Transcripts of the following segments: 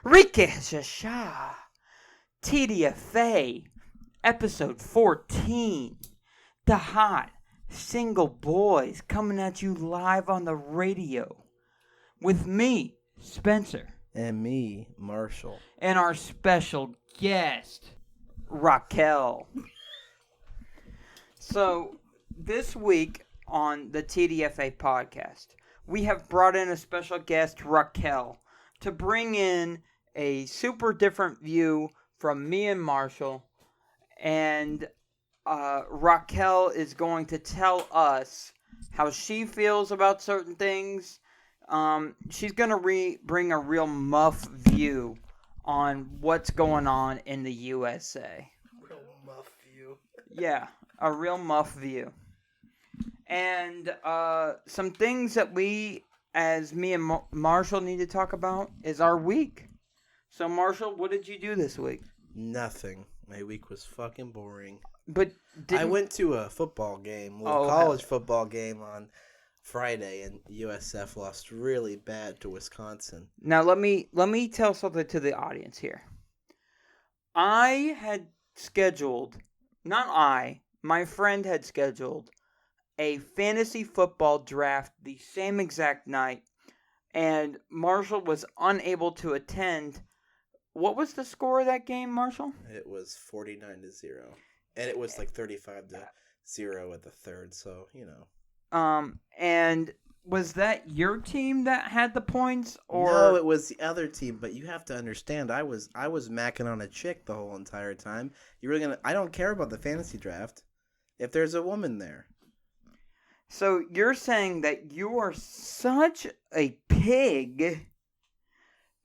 Rikashasha, TDFA, episode 14. The hot single boys coming at you live on the radio. With me, Spencer. And me, Marshall. And our special guest, Raquel. So, this week on the TDFA podcast, we have brought in a special guest, Raquel, to bring in a super different view from me and Marshall. And Raquel is going to tell us how she feels about certain things. She's going to bring a real muff view on what's going on in the USA. Real muff view. Yeah, a real muff view. And some things that we, as me and Marshall, need to talk about is our week. So, Marshall, what did you do this week? Nothing. My week was fucking boring. But I went to a football game, college football game on Friday, and USF lost really bad to Wisconsin. Now, let me tell something to the audience here. I had scheduled, my friend had scheduled a fantasy football draft the same exact night, and Marshall was unable to attend. What was the score of that game, Marshall? It was 49-0. And it was like 35-0 at the third, so, you know. And was that your team that had the points, or no? It was the other team. But you have to understand, I was macking on a chick the whole entire time. I don't care about the fantasy draft if there's a woman there. So you're saying that you are such a pig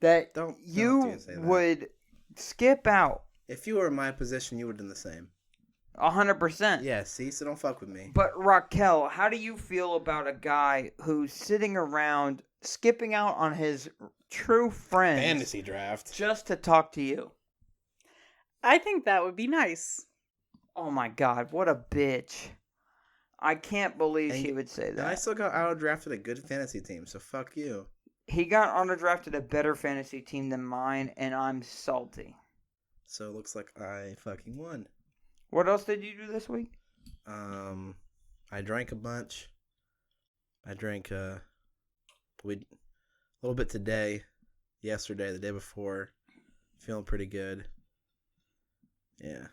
that you would skip out. If you were in my position, you would have done the same. 100%. Yeah, see? So don't fuck with me. But Raquel, how do you feel about a guy who's sitting around skipping out on his true friends fantasy draft just to talk to you? I think that would be nice. Oh my God, what a bitch. I can't believe she would say that. And I still got auto-drafted a good fantasy team, so fuck you. He got auto-drafted a better fantasy team than mine, and I'm salty. So it looks like I fucking won. What else did you do this week? I drank a bunch. I drank a little bit today, yesterday, the day before. Feeling pretty good. Yeah,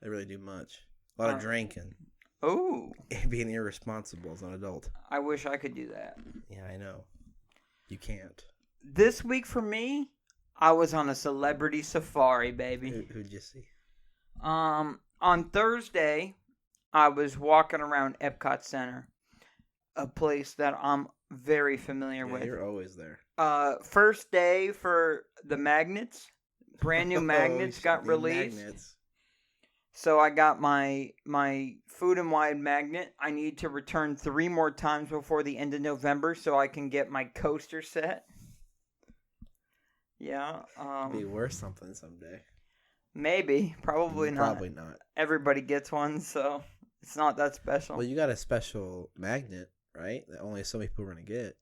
I really do much. A lot of drinking. Oh. Being irresponsible as an adult. I wish I could do that. Yeah, I know. You can't. This week for me, I was on a celebrity safari, baby. Who'd you see? On Thursday, I was walking around Epcot Center, a place that I'm very familiar with. You're always there. First day for the magnets. Brand new magnets got released. Magnets. So I got my Food and Wine magnet. I need to return 3 more times before the end of November so I can get my coaster set. Yeah. Be worth something someday. Maybe. Probably not. Probably not. Everybody gets one, so it's not that special. Well, you got a special magnet, right? That only so many people are going to get.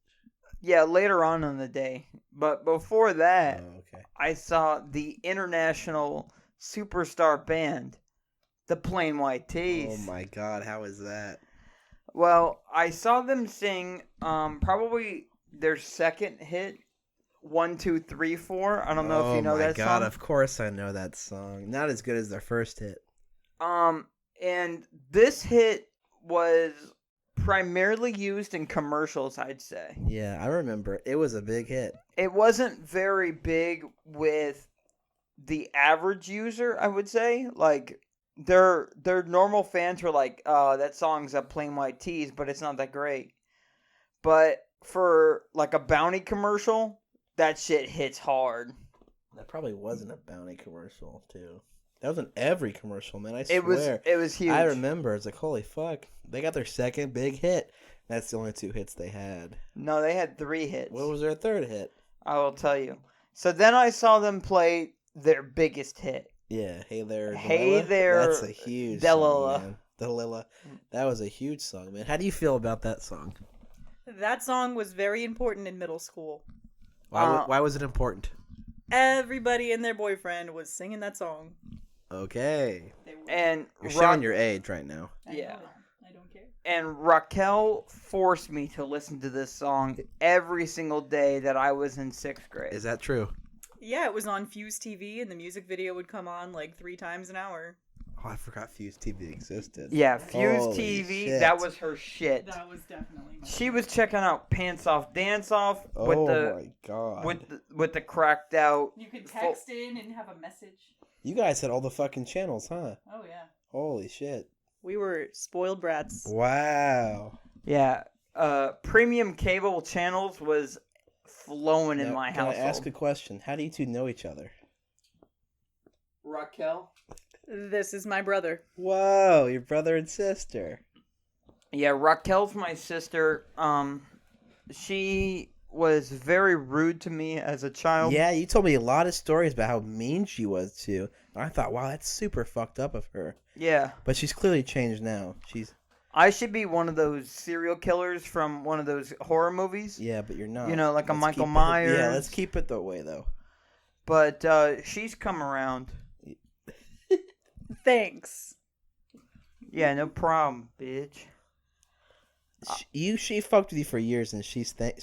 Yeah, later on in the day. But before that, okay. I saw the international superstar band, the Plain White T's. Oh my God, how is that? Well, I saw them sing probably their second hit, 1, 2, 3, 4. I don't know if you know that song. Oh my God, of course I know that song. Not as good as their first hit. And this hit was primarily used in commercials, I'd say. Yeah, I remember. It was a big hit. It wasn't very big with the average user, I would say. Like, their normal fans were like, oh, that song's a Plain White T's, but it's not that great. But for, like, a Bounty commercial, that shit hits hard. That probably wasn't a Bounty commercial, too. That was in every commercial, man. I swear. It was huge. I remember. It's like, holy fuck. They got their second big hit. That's the only 2 hits they had. No, they had 3 hits. What was their third hit? I will tell you. So then I saw them play their biggest hit. Yeah, Hey There, Delilah. Hey There, that's a huge Delilah. song, man. Delilah. That was a huge song, man. How do you feel about that song? That song was very important in middle school. Why was it important? Everybody and their boyfriend was singing that song. Okay. And You're showing your age right now. Yeah. I don't care. And Raquel forced me to listen to this song every single day that I was in 6th grade. Is that true? Yeah, it was on Fuse TV, and the music video would come on like 3 times an hour. Oh, I forgot Fuse TV existed. Yeah, Fuse Holy TV, shit. that was her shit. That was definitely She was checking out Pants Off Dance Off Oh with the my god. with the cracked out. You could text in and have a message. You guys had all the fucking channels, huh? Oh, yeah. Holy shit. We were spoiled brats. Wow. Yeah, premium cable channels was flowing in Now, my can household. I ask a question? How do you two know each other? Raquel? This is my brother. Whoa, your brother and sister. Yeah, Raquel's my sister. She was very rude to me as a child. Yeah, you told me a lot of stories about how mean she was to you. And I thought, wow, that's super fucked up of her. Yeah. But she's clearly changed now. I should be one of those serial killers from one of those horror movies. Yeah, but you're not. You know, like a Let's Michael keep it- Myers. Yeah, let's keep it that way, though. But she's come around. Thanks. Yeah, no problem, bitch. She fucked with you for years, and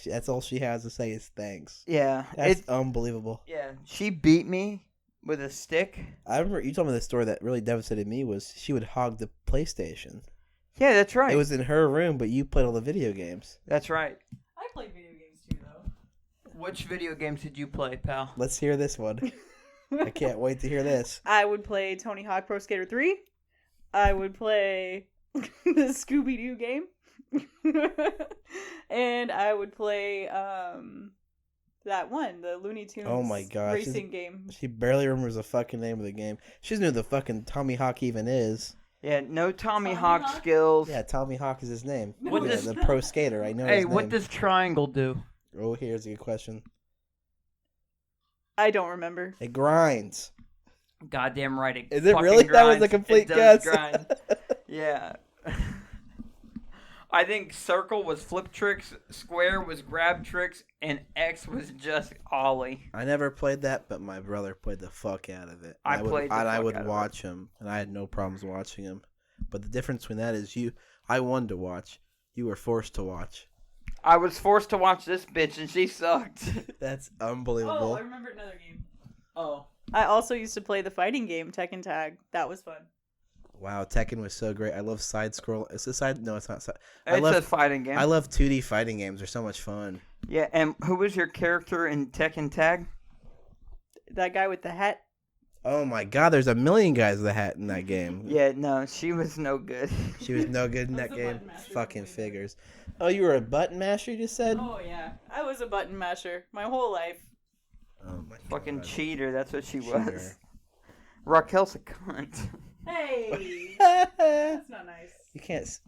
that's all she has to say is thanks. Yeah. That's unbelievable. Yeah, she beat me with a stick. I remember you told me the story that really devastated me was she would hog the PlayStation. Yeah, that's right. It was in her room, but you played all the video games. That's right. I played video games too, though. Which video games did you play, pal? Let's hear this one. I can't wait to hear this. I would play Tony Hawk Pro Skater 3. I would play the Scooby-Doo game. And I would play that one, the Looney Tunes Oh my gosh. racing game. She barely remembers the fucking name of the game. She doesn't know who the fucking Tommy Hawk even is. Yeah, no Tommy Tommy Hawk Hawk? skills. Yeah, Tommy Hawk is his name. What Yeah, does- the pro skater. I know Hey, his name. what does triangle do? Oh, here's a good question. I don't remember. It grinds. Goddamn right. It Is it fucking really? That was a grinds. complete It does guess. grind. Yeah. I think circle was flip tricks, square was grab tricks, and X was just ollie. I never played that, but my brother played the fuck out of it. I played the and I fuck would out of watch him, and I had no problems watching him. But the difference between that is I wanted to watch. You were forced to watch. I was forced to watch this bitch, and she sucked. That's Oh, unbelievable. I remember another game. Oh. I also used to play the fighting game, Tekken Tag. That was fun. Wow, Tekken was so great. I love side scroll. It's a side. No, it's not side. It's a fighting game. I love 2D fighting games. They're so much fun. Yeah, and who was your character in Tekken Tag? That guy with the hat. Oh my god, there's a million guys with a hat in that game. Yeah, no, she was no good. She was no good in that That's the game. button masher. Fucking figures. Oh, you were a button masher, you just said? Oh, yeah. I was a button masher my whole life. Oh my Fucking god. cheater, that's what she Cheater. was. Raquel's a cunt. Hey! you That's not nice.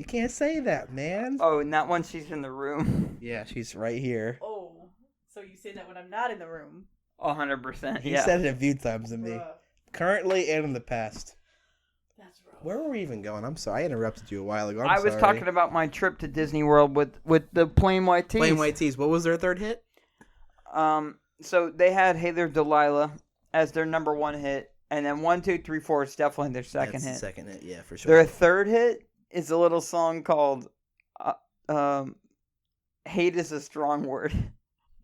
can't say that, man. Oh, not when she's in the room. Yeah, she's right here. Oh, so you say that when I'm not in the room. 100%. He Yeah. said it a few times to me. Bruh. Currently and in the past. That's rough. Where were we even going? I'm sorry. I interrupted you a while ago. I was talking about my trip to Disney World with the Plain White Tees. Plain White Tees. What was their third hit? So they had Hey There Delilah as their number one hit, and then 1, 2, 3, 4 is definitely their second That's hit. the second hit, yeah, for sure. Their third hit is a little song called "Hate Is a Strong Word."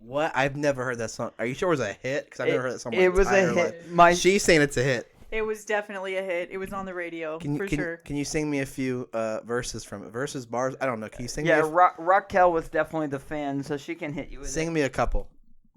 What? I've never heard that song. Are you sure it was a hit? Because I've never heard that song. It was a hit. She's saying it's a hit. It was definitely a hit. It was on the radio, sure. Can you sing me a few verses from it? Verses, bars? I don't know. Can you sing Yeah, me Raquel was definitely the fan, so she can hit you with sing it. me a couple?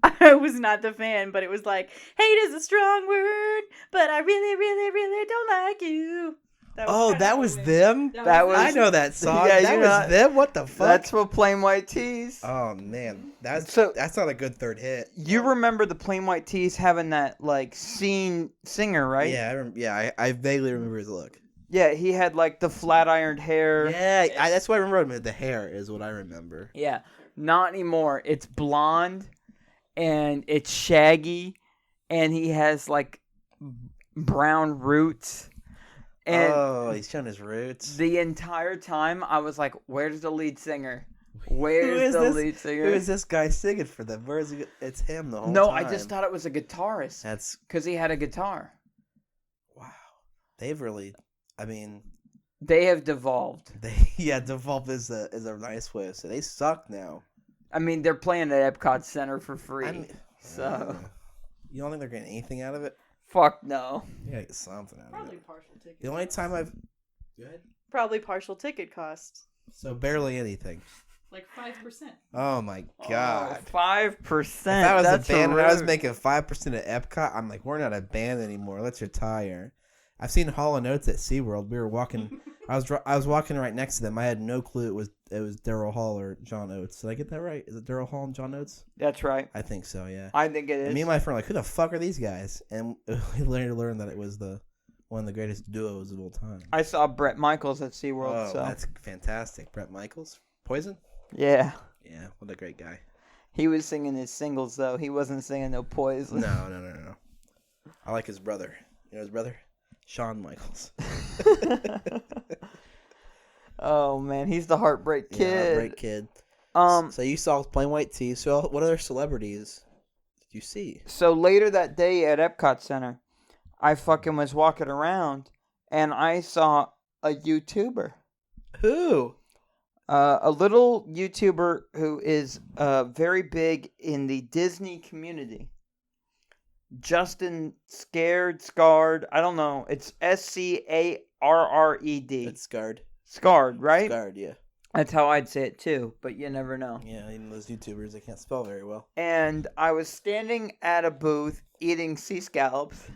I was not the fan, but it was like, hate is a strong word, but I really, really, really don't like you. That was them? That was- I know that song. Yeah, that you was know- them? What the fuck? That's what Plain White Tees. Oh, man. That's not a good third hit. You remember the Plain White Tees having that like singer, right? Yeah, I remember, I vaguely remember his look. Yeah, he had like the flat ironed hair. Yeah, that's what I remember. The hair is what I remember. Yeah, not anymore. It's blonde, and it's shaggy, and he has like brown roots. And he's showing his roots. the entire time, I was like, "Where's the lead singer? Where's the lead singer? Who is this guy singing for them? Where is he? It's him the whole No, time. I just thought it was a guitarist. That's because he had a guitar. wow. They've really, I mean, They have devolved. devolved is a nice way to say. They suck now. I mean, they're playing at Epcot Center for free. I mean, so you don't think they're getting anything out of it? fuck no. You gotta get something out of Probably it. partial ticket. The only time I've good. Probably partial ticket costs. So barely anything. Like 5%. Oh my god. 5%. If I was That's a band and I was rude. making 5% at Epcot, I'm like, we're not a band anymore. Let's retire. I've seen Hall & Oates at SeaWorld. We were walking. I was walking right next to them. I had no clue it was Daryl Hall or John Oates. Did I get that right? Is it Daryl Hall and John Oates? That's right. I think so. Yeah. I think it And is. me and my friend were like, who the fuck are these guys? And we later learned that it was one of the greatest duos of all time. I saw Brett Michaels at SeaWorld. Oh, so that's fantastic. Brett Michaels, Poison. yeah. Yeah, what a great guy. He was singing his singles though. He wasn't singing no Poison. No. I like his brother. You know his brother? Shawn Michaels. Oh man, he's the Heartbreak Kid. Yeah, Heartbreak Kid. So you saw Plain White Tee. So what other celebrities did you see? So later that day at Epcot Center, I fucking was walking around and I saw a YouTuber. Who? A little YouTuber who is very big in the Disney community. Justin Scarred. I don't know. It's Scarred. It's Scarred. Scarred, right? Scarred, yeah. That's how I'd say it too, but you never know. Yeah, even those YouTubers, they can't spell very well. And I was standing at a booth eating sea scallops.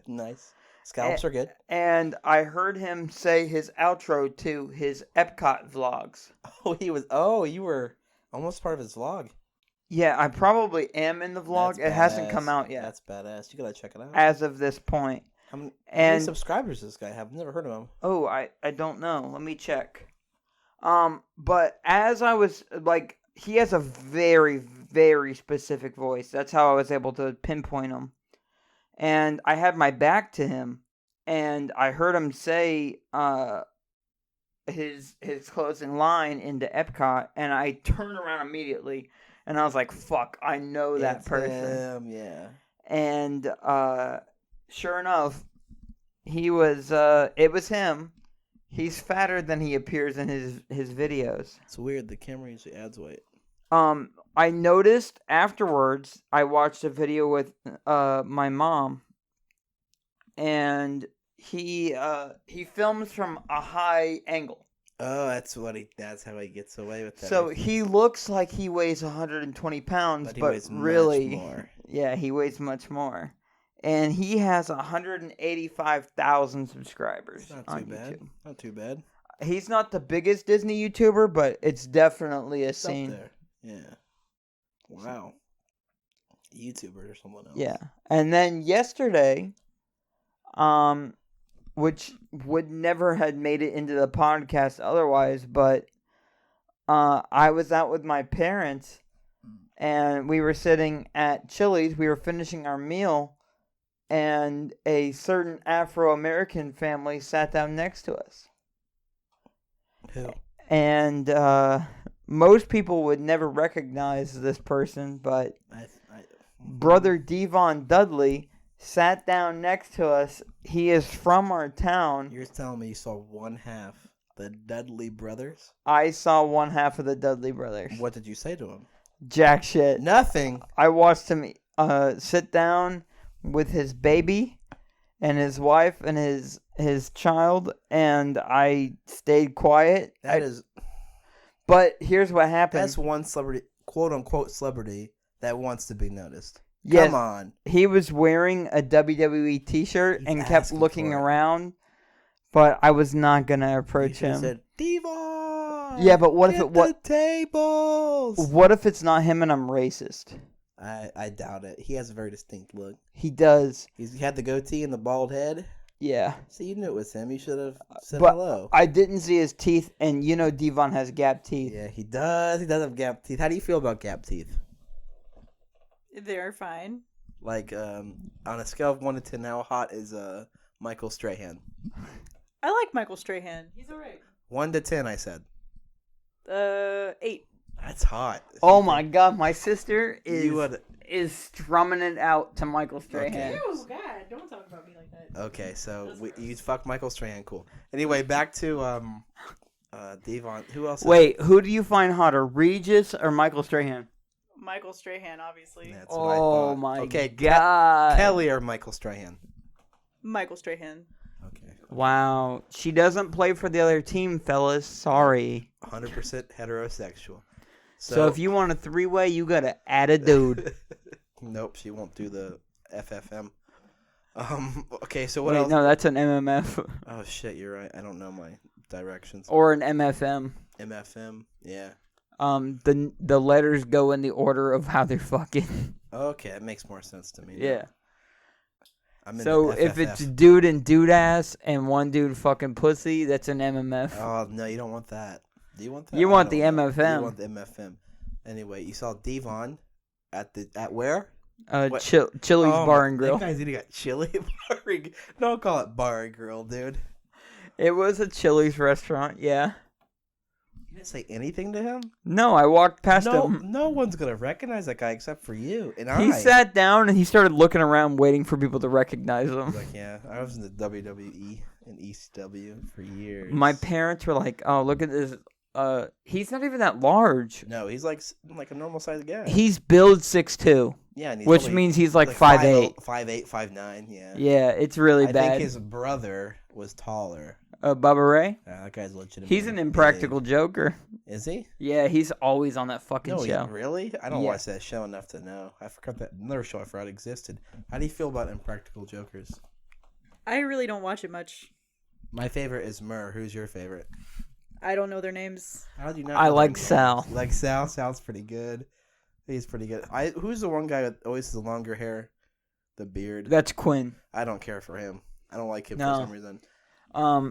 Nice. Scallops are good. And I heard him say his outro to his Epcot vlogs. You were almost part of his vlog. Yeah, I probably am in the vlog. That's It hasn't badass. come out yet. That's badass. You gotta check it out. As of this point. How many And subscribers does this guy have? I've never heard of him. oh, I don't know. Let me check. But as I was like, he has a very, very specific voice. That's how I was able to pinpoint him. And I had my back to him, and I heard him say his closing line into Epcot, and I turned around immediately, and I was like, "Fuck, I know that It's person." him, yeah. And sure enough, he was. It was him. He's fatter than he appears in his videos. It's weird. The camera usually adds weight. I noticed afterwards. I watched a video with my mom, and he films from a high angle. Oh, that's how he gets away with that. So he looks like he weighs 120 pounds, But he but weighs much really, more. yeah, he weighs much more. And he has 185,000 subscribers It's not on too bad. YouTube. Not too bad. He's not the biggest Disney YouTuber, but it's definitely a It's up scene. there. Yeah. Wow. YouTuber or someone else. Yeah. And then yesterday, which would never had made it into the podcast otherwise, but I was out with my parents and we were sitting at Chili's. We were finishing our meal, and a certain Afro-American family sat down next to us. Who? And most people would never recognize this person, but Brother Dvon Dudley sat down next to us. He is from our town. You're telling me you saw one half the Dudley brothers? I saw one half of the Dudley brothers. What did you say to him? Jack shit. Nothing. I watched him sit down with his baby and his wife and his child, and I stayed quiet. But here's what happened. That's one celebrity, quote unquote celebrity, that wants to be noticed. Yes, Come on. He was wearing a WWE t-shirt and kept asking looking for it. around, but I was not going to approach You him. said, Dvon! Yeah, but what if get it what the tables? What if it's not him and I'm racist? I doubt it. He has a very distinct look. He does. He had the goatee and the bald head. Yeah. See, you knew it was him. You should have said But hello. I didn't see his teeth, and you know Dvon has gap teeth. Yeah, he does. He does have gap teeth. How do you feel about gap teeth? They're fine. Like, on a scale of 1 to 10, how hot is Michael Strahan? I like Michael Strahan. He's alright. 1 to 10, I said. 8. That's hot. Oh my god, my sister You would. is strumming it out to Michael Strahan. Okay. Ew, God, don't talk about me like that. Okay, so you fuck Michael Strahan, cool. Anyway, back to Dvon. Who else? Wait, who do you find hotter, Regis or Michael Strahan? Michael Strahan, obviously. That's what I Oh thought. my Okay, god. Kelly or Michael Strahan? Michael Strahan. Okay. Wow, she doesn't play for the other team, fellas. Sorry. 100% heterosexual. So if you want a three-way, you gotta add a dude. Nope, she won't do the FFM. Okay, so what Wait, else? no, that's an MMF Oh shit, you're right. I don't know my directions. or an MFM. MFM, yeah. The letters go in the order of how they're fucking. Okay, it makes more sense to me. now. Yeah. I'm in So the if FFF. it's dude and dude ass and one dude fucking pussy, that's an MMF. Oh no, you don't want that. Do you want that? You I want don't the know. MFM. You want the MFM. Anyway, you saw Dvon at where? What? Chili's Oh, Bar and Grill. That guy's eating a chili bar and don't call it bar and grill, dude. It was a Chili's restaurant, yeah. You didn't say anything to him? No, I walked past him. No one's gonna recognize that guy except for you and He I. sat down and he started looking around, waiting for people to recognize him. He's like, yeah, I was in the WWE and ECW for years. My parents were like, "Oh, look at this. He's not even that large. No, he's like a normal sized guy. He's billed 6'2", yeah, and he's which probably means he's like 5'8". 5'8", 5'9", yeah. Yeah, it's really I bad. think his brother was taller. Bubba Ray. Yeah, that guy's legitimate. He's an impractical joker. Is he? Yeah, he's always on that fucking No, show. really? I don't Yeah. watch that show enough to know. I forgot that another show I forgot existed. How do you feel about Impractical Jokers? I really don't watch it much. My favorite is Murr. Who's your favorite? I don't know their names. How do you not? I know like their Sal. names? Like Sal. Sal's pretty good. He's pretty good. Who's the one guy that always has the longer hair, the beard? That's Quinn. I don't care for him. I don't like him No. for some reason.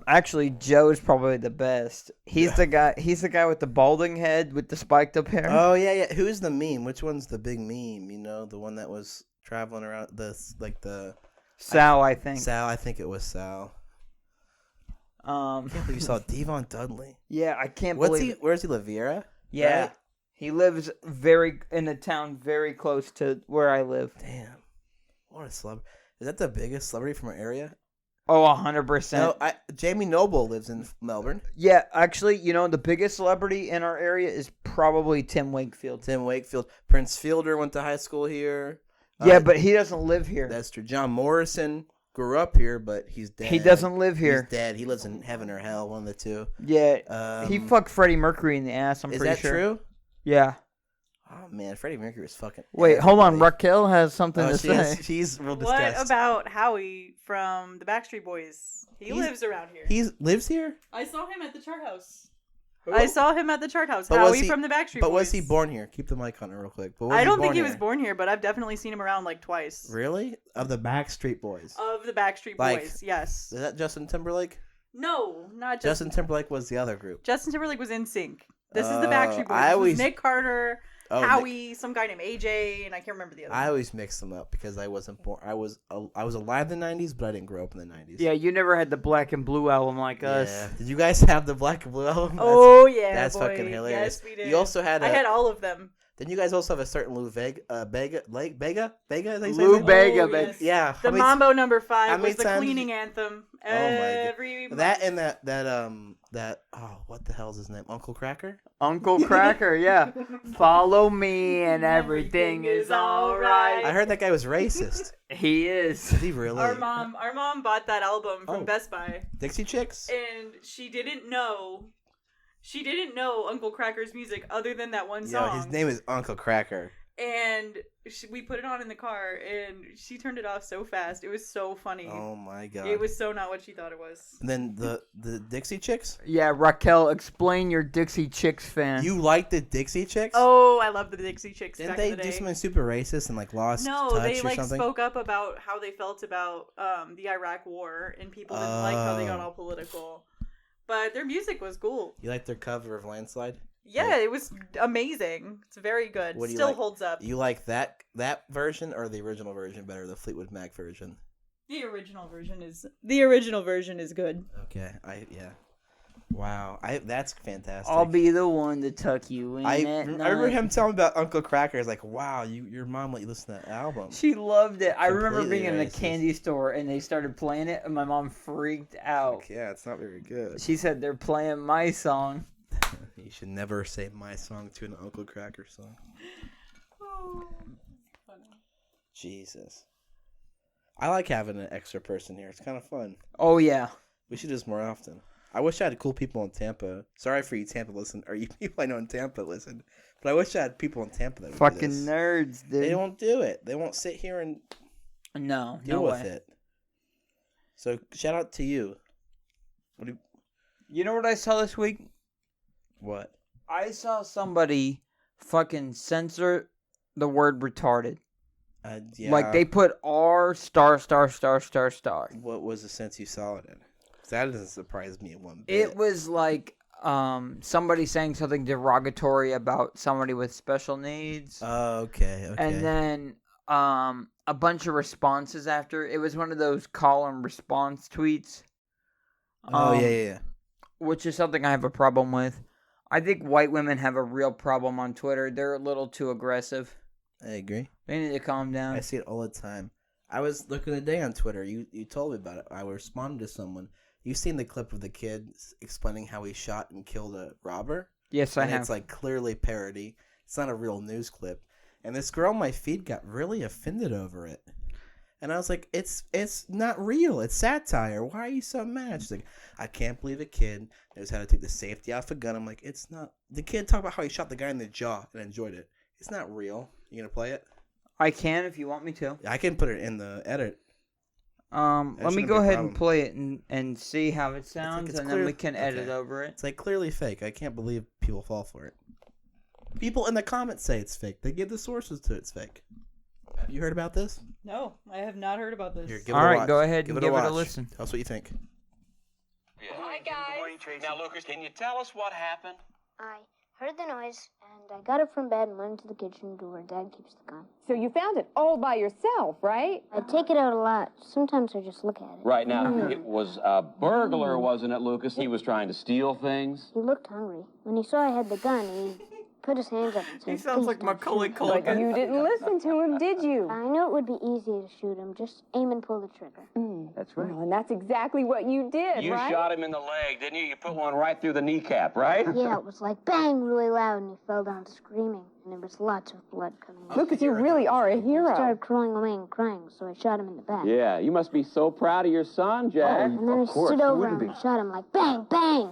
Actually, Joe's probably the best. He's the guy. He's the guy with the balding head with the spiked up hair. Oh yeah. Who's the meme? Which one's the big meme? You know, the one that was traveling around Sal, I think. Sal. I think it was Sal. I can't believe you saw Dvon Dudley. Yeah, I can't What's believe. he? Where's he live? Viera? Yeah, Right? he lives in a town very close to where I live. Damn. What a celeb. Is that the biggest celebrity from our area? Oh, 100%. No, Jamie Noble lives in Melbourne. Yeah, actually, the biggest celebrity in our area is probably Tim Wakefield. Tim Wakefield. Prince Fielder went to high school here. Yeah, but he doesn't live here. That's true. John Morrison grew up here, but he's dead. He doesn't live here. He's dead. He lives in heaven or hell, one of the two. Yeah, he fucked Freddie Mercury in the ass, I'm Is pretty that sure. true? Yeah. Oh, man. Freddie Mercury was fucking... Wait, hold on. everybody. Raquel has something to say. She's real What distressed. about Howie from the Backstreet Boys? He lives around here. He lives here? I saw him at the Chart House. Who? I saw him at the Chart House. But was Howie he- from the Backstreet But Boys. was he born here? Keep the mic on it real quick. But was I don't think he born was here? born here, but I've definitely seen him around like twice. Really? Of the Backstreet Boys. Of the Backstreet Like- Boys, yes. Is that Justin Timberlake? No, not Justin Timberlake was the other group. Justin Timberlake was in sync. This is the Oh, Backstreet Boys. I This was always- Nick Carter, Oh, Howie, some guy named AJ, and I can't remember the other. I always mix them up because I wasn't born. I was alive in the 90s, but I didn't grow up in the 90s. Yeah, you never had the black and blue album like us. Yeah. Did you guys have the Black and Blue album? Oh yeah, That's boy. fucking hilarious. Yes, we did. You also had. I had all of them. Then you guys also have a certain Lou Vega. Vega. Is that you say Lou his name? Bega, Oh, baby. yes. Yeah. The how many- Mambo number how 5 many was the times cleaning did anthem. Oh, my God. Every That and that what the hell's his name? Uncle Cracker? Uncle Cracker, yeah. Follow me and everything is alright. I heard that guy was racist. He is. Is he really? Our mom bought that album from Oh. Best Buy, Dixie Chicks? and she didn't know Uncle Cracker's music other than that one song. Yeah, his name is Uncle Cracker. And we put it on in the car, and she turned it off so fast. It was so funny. Oh my god. It was so not what she thought it was. And then the Dixie Chicks? Yeah, Raquel, explain your Dixie Chicks fan. You like the Dixie Chicks? Oh, I love the Dixie Chicks. Didn't back they in the do day. something super racist and like lost No, touch they or like something? spoke up about how they felt about the Iraq War, and people didn't like how they got Oh. all political. But their music was cool. You like their cover of Landslide? Yeah, it was amazing. It's very good. What do you Still like? holds up. You like that version or the original version better, the Fleetwood Mac version? The original version is good. Okay, yeah. Wow, that's fantastic. I'll be the one to tuck you in I at remember night. him telling me about Uncle Kracker. It's like, wow, your mom let you listen to that album. She loved it. I remember Completely being in a racist. candy store and they started playing it, and my mom freaked out. Like, yeah, it's not very good. She said they're playing my song. You should never say my song to an Uncle Kracker song. Jesus. I like having an extra person here. It's kind of fun. Oh yeah. We should do this more often. I wish I had cool people in Tampa. Sorry for you Tampa listen, or you people I know in Tampa listen. But I wish I had people in Tampa that would Fucking do this. nerds, dude. They don't do it. They won't sit here and No, deal no with way. it. So shout out to you. You know what I saw this week? What? I saw somebody fucking censor the word retarded. Yeah. Like they put R star star star star star. What was the sense you saw it in? 'Cause that doesn't surprise me one bit. It was like somebody saying something derogatory about somebody with special needs. Oh, okay. And then a bunch of responses after. It was one of those call and response tweets. Yeah. Which is something I have a problem with. I think white women have a real problem on Twitter. They're a little too aggressive. I agree. They need to calm down. I see it all the time. I was looking today on Twitter. You told me about it. I responded to someone. You've seen the clip of the kid explaining how he shot and killed a robber? Yes, I And have. it's like clearly parody. It's not a real news clip. And this girl on my feed got really offended over it. And I was like, it's not real. It's satire. Why are you so mad? She's like, I can't believe a kid knows how to take the safety off a gun. I'm like, it's not. The kid talked about how he shot the guy in the jaw and enjoyed it. It's not real. You gonna play it? I can if you want me to. I can put it in the edit. Let me shouldn't go be a ahead problem. and play it and see how it sounds, it's and clear- then we can edit okay. over it. It's like clearly fake. I can't believe people fall for it. People in the comments say it's fake. They give the sources to it's fake. Have you heard about this? No, I have not heard about this. Here, give All it a right, watch. go ahead and give it a watch. listen. Tell us what you think. Hi, guys. Now, Lucas, can you tell us what happened? I heard the noise, and I got up from bed and went into the kitchen to where Dad keeps the gun. So you found it all by yourself, right? I take it out a lot. Sometimes I just look at it. Right now, it was a burglar, wasn't it, Lucas? He was trying to steal things. He looked hungry. When he saw I had the gun, he put his hands up and said, He sounds "Please like don't Macaulay shoot me." But Culkin. you didn't listen to him, did you? I knew it would be easy to shoot him. Just aim and pull the trigger. That's right. Well, and that's exactly what you did, You right? shot him in the leg, didn't you? You put one right through the kneecap, right? Yeah, it was like bang really loud, and he fell down screaming, and there was lots of blood coming out. Lucas, you really are a He hero. started crawling away and crying, so I shot him in the back. Yeah, you must be so proud of your son, Jack. And then I stood over him and shot him like bang, bang,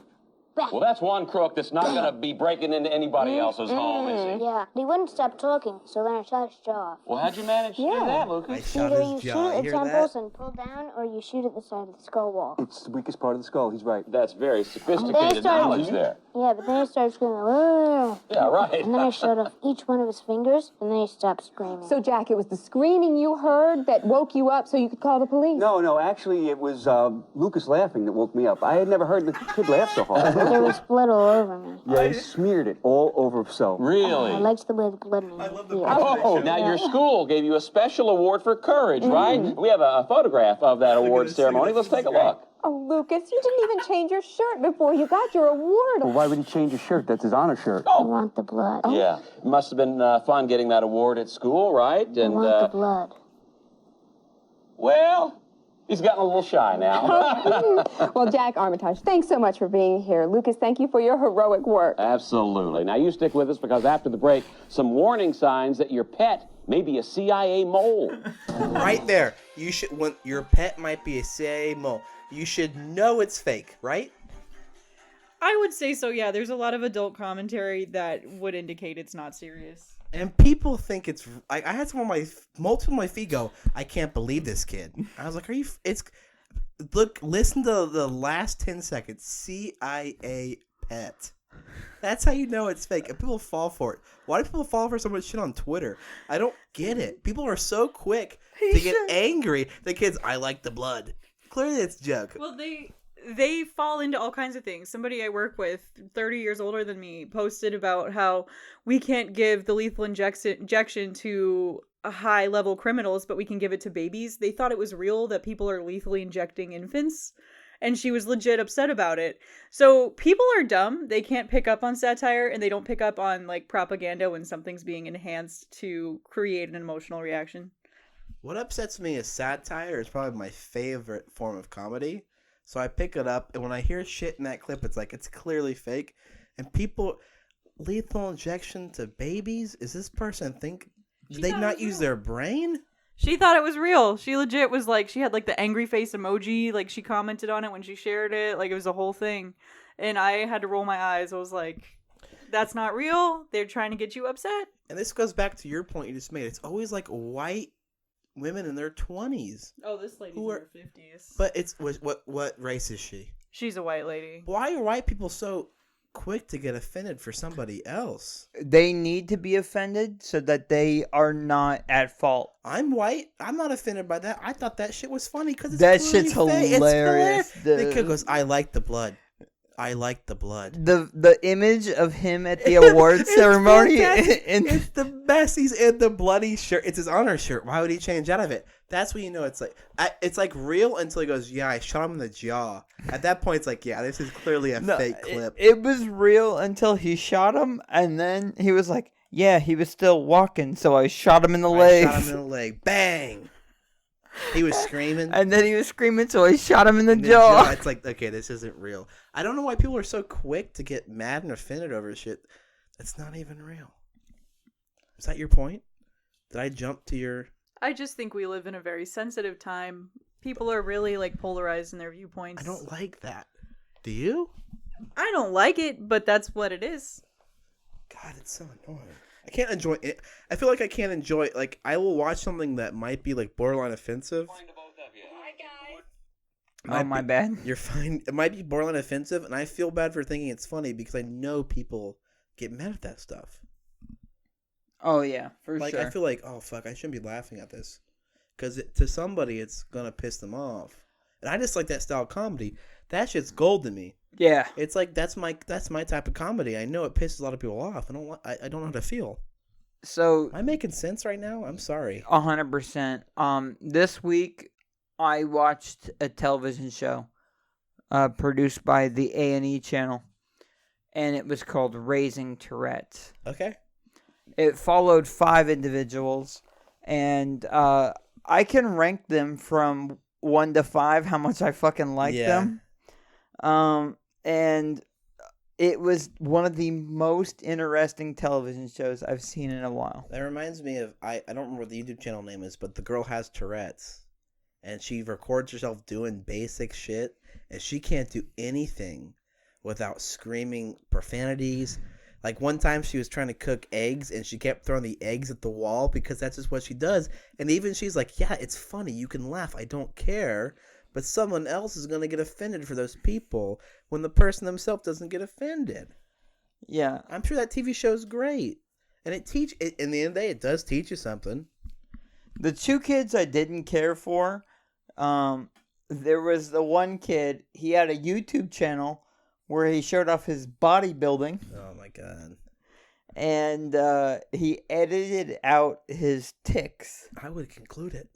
bang. Well, that's one crook that's not going to be breaking into anybody else's home, is he? Yeah, and he wouldn't stop talking, so then I shot his jaw off. Well, how'd you manage to do that, I Lucas? shot Either his you jaw. shoot You at hear temples that? and pull down, or you shoot at the side of the skull wall. It's the weakest part of the skull. He's right. That's very They sophisticated started- knowledge there. Yeah, but then he started screaming, "Whoa!" Yeah, right. And then I shot off each one of his fingers, and then he stopped screaming. So, Jack, it was the screaming you heard that woke you up so you could call the police? No, actually, it was Lucas laughing that woke me up. I had never heard the kid laugh so hard. There was blood all over me. Yeah, he smeared it all over himself. Really? I liked the way the blood made me feel. Oh, now your school gave you a special award for courage, right? We have a photograph of that award ceremony. Let's take a look. Oh, Lucas, you didn't even change your shirt before you got your award. Well, why would he change his shirt? That's his honor shirt. I want the blood. Yeah, it must have been fun getting that award at school, right? I And want the blood. well, he's gotten a little shy now. Well, Jack Armitage, thanks so much for being here. Lucas, thank you for your heroic work. Absolutely. Now you stick with us because after the break, some warning signs that your pet may be a CIA mole. Right there. You should. When your pet might be a CIA mole, you should know it's fake, right? I would say so, yeah. There's a lot of adult commentary that would indicate it's not serious. And people think it's. I had some of my multiple of my feed go, I can't believe this kid. I was like, are you? It's. Look, listen to the last 10 seconds. CIA pet. That's how you know it's fake. And people fall for it. Why do people fall for so much shit on Twitter? I don't get it. People are so quick to get angry. The kids, I like the blood. Clearly it's a joke. Well, they fall into all kinds of things. Somebody I work with, 30 years older than me, posted about how we can't give the lethal injection to high-level criminals, but we can give it to babies. They thought it was real that people are lethally injecting infants. and she was legit upset about it. So people are dumb. They can't pick up on satire, and they don't pick up on like propaganda when something's being enhanced to create an emotional reaction. What upsets me is satire is probably my favorite form of comedy. So I pick it up, and when I hear shit in that clip, it's like it's clearly fake. And people, lethal injection to babies? Is this person think? Did they not use their brain? She thought it was real. She legit was like, she had like the angry face emoji. Like she commented on it when she shared it. Like it was a whole thing. And I had to roll my eyes. I was like, that's not real. They're trying to get you upset. And this goes back to your point you just made. It's always like white women in their 20s. Oh, this lady's in her 50s. But it's what race is she? She's a white lady. Why are white people so quick to get offended for somebody else? They need to be offended so that they are not at fault. I'm white. I'm not offended by that. I thought that shit was funny because that shit's hilarious. The kid goes, "I like the blood. I like the blood." The image of him at the award ceremony. It's the best. He's in the bloody shirt. It's his honor shirt. Why would he change out of it? That's when you know it's like real until he goes, "Yeah, I shot him in the jaw." At that point, it's like, yeah, this is clearly a fake clip. It was real until he shot him, and then he was like, "Yeah, he was still walking, so I shot him in the leg." I shot him in the leg. Bang. He was screaming. And then he was screaming, so I shot him in the jaw. It's like, okay, this isn't real. I don't know why people are so quick to get mad and offended over shit that's not even real. Is that your point? Did I jump to your... I just think we live in a very sensitive time. People are really like polarized in their viewpoints. I don't like that. Do you? I don't like it, but that's what it is. God, it's so annoying. I can't enjoy it. I feel like I can't enjoy it. Like, I will watch something that might be like borderline offensive. Oh, my bad. You're fine. It might be borderline offensive, and I feel bad for thinking it's funny because I know people get mad at that stuff. Oh, yeah, for like, sure. I feel like, oh, fuck, I shouldn't be laughing at this. Because to somebody, it's going to piss them off. And I just like that style of comedy. That shit's gold to me. Yeah. It's like, that's my type of comedy. I know it pisses a lot of people off. I don't know how to feel. So... Am I making sense right now? I'm sorry. 100%. This week, I watched a television show produced by the A&E channel. And it was called Raising Tourettes. Okay. It followed 5 individuals, and I can rank them from 1 to 5 how much I fucking like them. And it was one of the most interesting television shows I've seen in a while. That reminds me of, I don't remember what the YouTube channel name is, but the girl has Tourette's, and she records herself doing basic shit, and she can't do anything without screaming profanities. Like, one time she was trying to cook eggs, and she kept throwing the eggs at the wall because that's just what she does. And even she's like, yeah, it's funny. You can laugh. I don't care. But someone else is going to get offended for those people when the person themselves doesn't get offended. Yeah. I'm sure that TV show is great. And in the end of the day, it does teach you something. The 2 kids I didn't care for, there was the one kid, he had a YouTube channel where he showed off his bodybuilding. Oh, my God. And he edited out his tics. I would conclude it.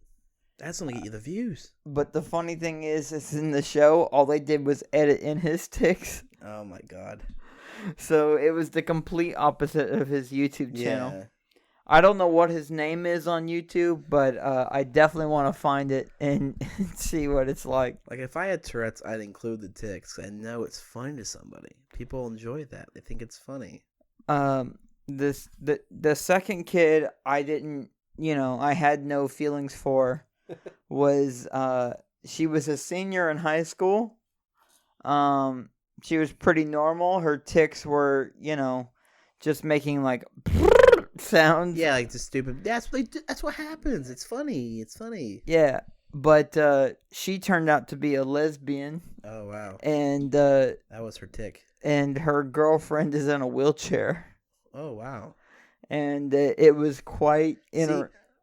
That's going to get you the views. But the funny thing is in the show, all they did was edit in his tics. Oh, my God. So it was the complete opposite of his YouTube channel. Yeah. I don't know what his name is on YouTube, but I definitely want to find it and see what it's like. Like, if I had Tourette's, I'd include the tics. I know it's funny to somebody. People enjoy that. They think it's funny. The second kid I didn't, I had no feelings for was she was a senior in high school. She was pretty normal. Her tics were, just making like sounds. Yeah, like the stupid. That's what happens. It's funny. It's funny. Yeah, but she turned out to be a lesbian. Oh wow. And that was her tic. And her girlfriend is in a wheelchair. Oh wow. And it was quite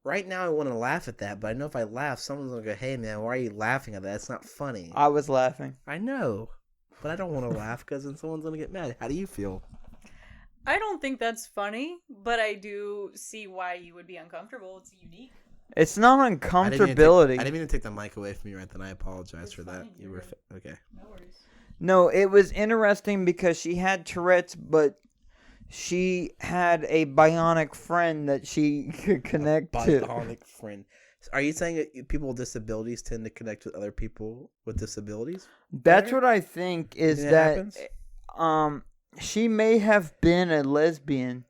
right now I want to laugh at that, but I know if I laugh, someone's gonna go, "Hey man, why are you laughing at that? It's not funny." I was laughing. I know, but I don't want to laugh because then someone's gonna get mad. How do you feel? I don't think that's funny, but I do see why you would be uncomfortable. It's unique. It's not I uncomfortability. didn't mean to take the mic away from you right then. I apologize for that. fine, You you're were good. okay. No worries. No, it was interesting because she had Tourette's, but she had a bionic friend that she could connect to. Bionic friend. Are you saying that people with disabilities tend to connect with other people with disabilities? That's what I think is think that that happens? she may have been a lesbian,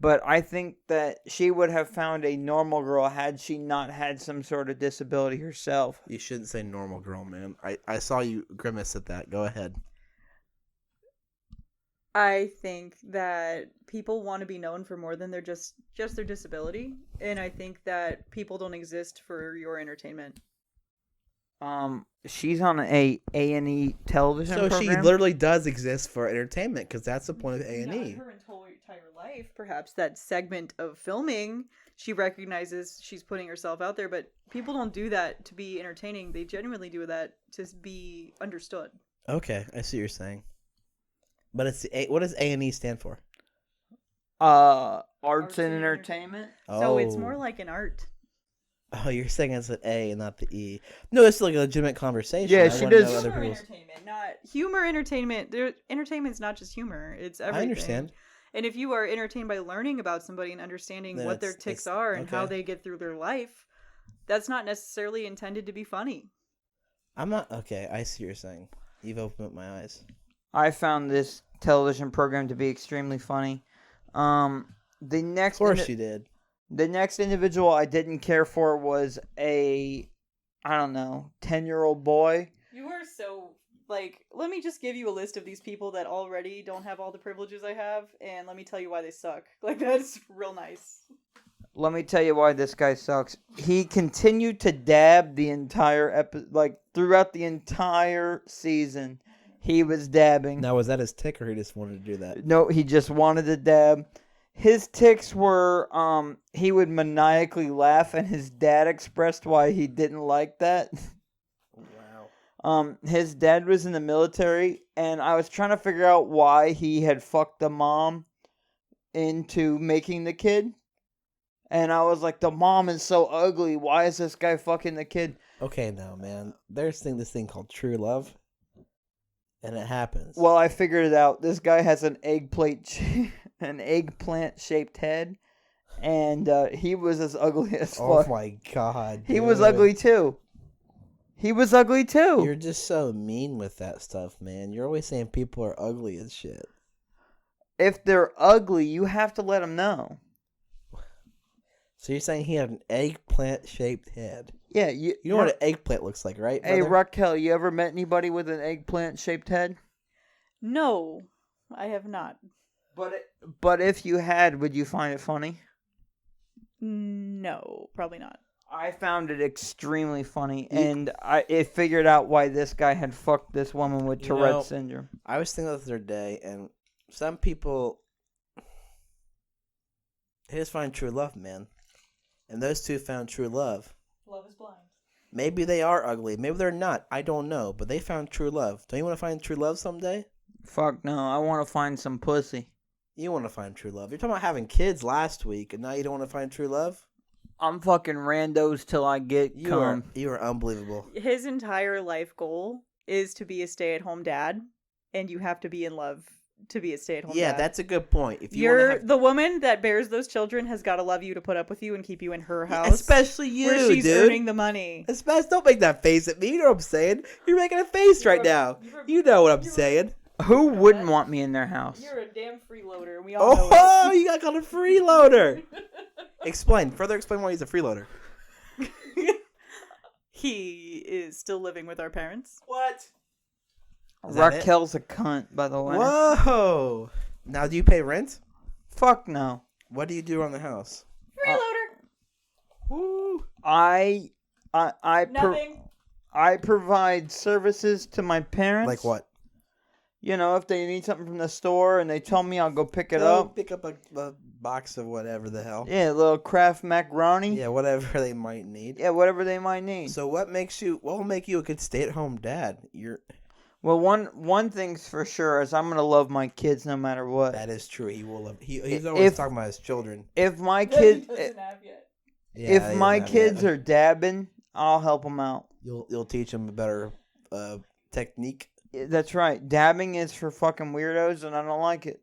but I think that she would have found a normal girl had she not had some sort of disability herself. You shouldn't say normal girl, man. I saw you grimace at that. Go ahead. I think that people want to be known for more than just their disability, and I think that people don't exist for your entertainment. She's on a A&E television So program. she literally does exist for entertainment because that's the point of A&E. Not her entire life, perhaps that segment of filming, she recognizes she's putting herself out there, but people don't do that to be entertaining. They genuinely do that to be understood. Okay, I see what you're saying. But what does A&E stand for? Arts and entertainment. So it's more like an art. Oh, you're saying it's an A and not the E. No, it's like a legitimate conversation. Yeah, I she wanna know does- other Humor people's- entertainment, not humor entertainment. Entertainment's not just humor; it's everything. I understand. And if you are entertained by learning about somebody and understanding Then what their it's- tics it's- are and how okay. they get through their life, that's not necessarily intended to be funny. I'm not okay. I see what you're saying. You've opened up my eyes. I found this television program to be extremely funny. The next Of course you did. The next individual I didn't care for was a, I don't know, 10-year-old boy. You are so let me just give you a list of these people that already don't have all the privileges I have, and let me tell you why they suck. That's real nice. Let me tell you why this guy sucks. He continued to dab the entire throughout the entire season. He was dabbing. Now, was that his tick or he just wanted to do that? No, he just wanted to dab. His tics were, he would maniacally laugh, and his dad expressed why he didn't like that. Wow. His dad was in the military, and I was trying to figure out why he had fucked the mom into making the kid. And I was like, the mom is so ugly. Why is this guy fucking the kid? Okay, now, man. There's this thing called true love, and it happens. Well, I figured it out. This guy has an eggplant shaped head, and he was as ugly as fuck. Oh my god. He was dude. ugly too. He was ugly too. You're just so mean with that stuff, man. You're always saying people are ugly as shit. If they're ugly, you have to let them know. So you're saying he had an eggplant-shaped head? Yeah, You know what an eggplant looks like, right? Hey, brother? Raquel, you ever met anybody with an eggplant-shaped head? No, I have not. But if you had, would you find it funny? No, probably not. I found it extremely funny, and it figured out why this guy had fucked this woman with You know, Tourette's syndrome. I was thinking about this the other day, and some people, they just find true love, man. And those two found true love. Love is blind. Maybe they are ugly. Maybe they're not. I don't know. But they found true love. Don't you want to find true love someday? Fuck no, I want to find some pussy. You want to find true love. You're talking about having kids last week, and now you don't want to find true love? I'm fucking randos till I get You cum. are unbelievable. His entire life goal is to be a stay-at-home dad, and you have to be in love to be a stay-at-home dad. Yeah, that's a good point. If You're the woman that bears those children has got to love you to put up with you and keep you in her house. Especially you, where she's dude. earning the money. Don't make that face at me. You know what I'm saying? You're making a face right now. You know what I'm saying. Who wouldn't want me in their house? You're a damn freeloader, and we all know Oh, you got called a freeloader. Further explain why he's a freeloader. it. He is still living with our parents. What? Is that it? Raquel's a cunt, by the way. Whoa. Now, do you pay rent? Fuck no. What do you do around the house? Freeloader. Woo. I Nothing. I provide services to my parents. Like what? You know, if they need something from the store and they tell me, I'll go pick it Go up. pick up a box of whatever the hell. Yeah, a little Kraft macaroni. Yeah, whatever they might need. Yeah, whatever they might need. So what will make you a good stay-at-home dad? Well, one thing's for sure is I'm gonna love my kids no matter what. That is true. He will love. He's always talking about his children. If my That he kid, doesn't have yet. if my kids are dabbing, I'll help them out. You'll teach them a better technique. That's right. Dabbing is for fucking weirdos, and I don't like it.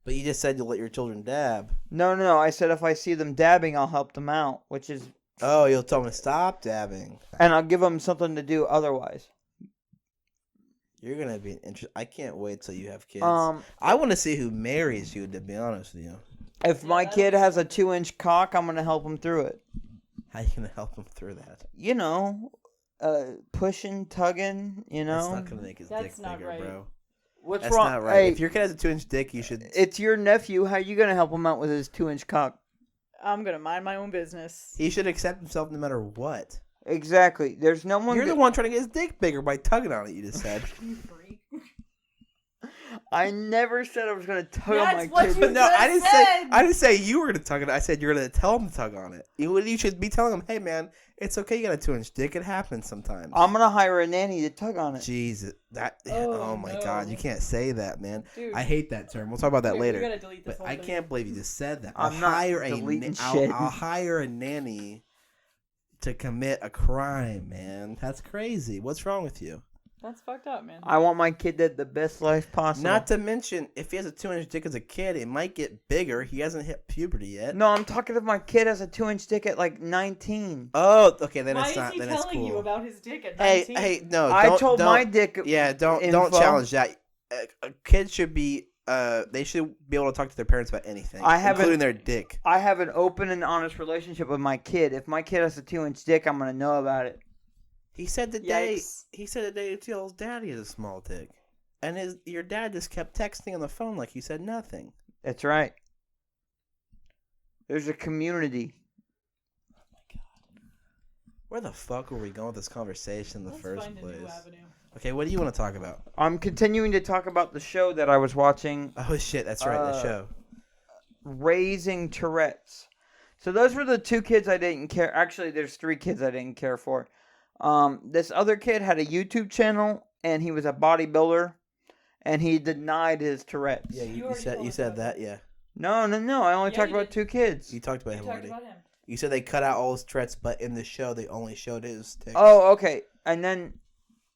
But you just said you'll let your children dab. No. I said if I see them dabbing, I'll help them out, which is... Oh, you'll tell them to stop dabbing. And I'll give them something to do otherwise. You're going to be interesting. I can't wait till you have kids. I want to see who marries you, to be honest with you. If my kid has a 2-inch cock, I'm going to help him through it. How are you going to help him through that? You know, pushing, tugging, you know. That's not going to make his dick bigger, right. bro. What's That's wrong? not right. Hey, if your kid has a 2-inch dick, you should... It's your nephew. How are you going to help him out with his 2-inch cock? I'm gonna mind my own business. He should accept himself no matter what. Exactly. There's no one... You're the one trying to get his dick bigger by tugging on it, you just said. You freak. I never said I was going to tug on my That's what kid. you No, I just didn't said. I didn't say you were going to tug on it. I said you're going to tell him to tug on it. You should be telling him, hey, man, it's okay you got a 2-inch dick. It happens sometimes. I'm going to hire a nanny to tug on it. Jesus. Oh, Oh, my no. God. You can't say that, man. Dude. I hate that term. We'll talk about that Dude, later. we gotta delete this But whole I thing. can't believe you just said that. I'm not deleting shit. I'll hire a nanny to commit a crime, man. That's crazy. What's wrong with you? That's fucked up, man. I want my kid to have the best life possible. Not to mention, if he has a 2-inch dick as a kid, it might get bigger. He hasn't hit puberty yet. No, I'm talking if my kid has a 2-inch dick at like 19. Oh, okay. Then Why it's not. is he Then it's telling cool. you about his dick at Hey, 19? hey, no. I don't- told don't- my dick. Yeah, don't info. challenge that. A kid should be. They should be able to talk to their parents about anything, including their dick. I have an open and honest relationship with my kid. If my kid has a 2-inch dick, I'm gonna know about it. He said today. Yikes. He said today he tells daddy has a small dick, and your dad just kept texting on the phone like you said nothing. That's right. There's a community. Where the fuck were we going with this conversation in the Let's first find a place? new avenue. Okay, what do you want to talk about? I'm continuing to talk about the show that I was watching, Oh shit, that's right, the show. Raising Tourettes. So those were the 2 kids I didn't care. Actually, there's 3 kids I didn't care for. This other kid had a YouTube channel, and he was a bodybuilder, and he denied his Tourette's. Yeah, You you already said told you us said about that, yeah. No. I only Yeah, talked you about did. 2 kids. You talked about You him talked already. about him. You said they cut out all his Tourette's, but in the show they only showed his ticks. Oh, okay. And then,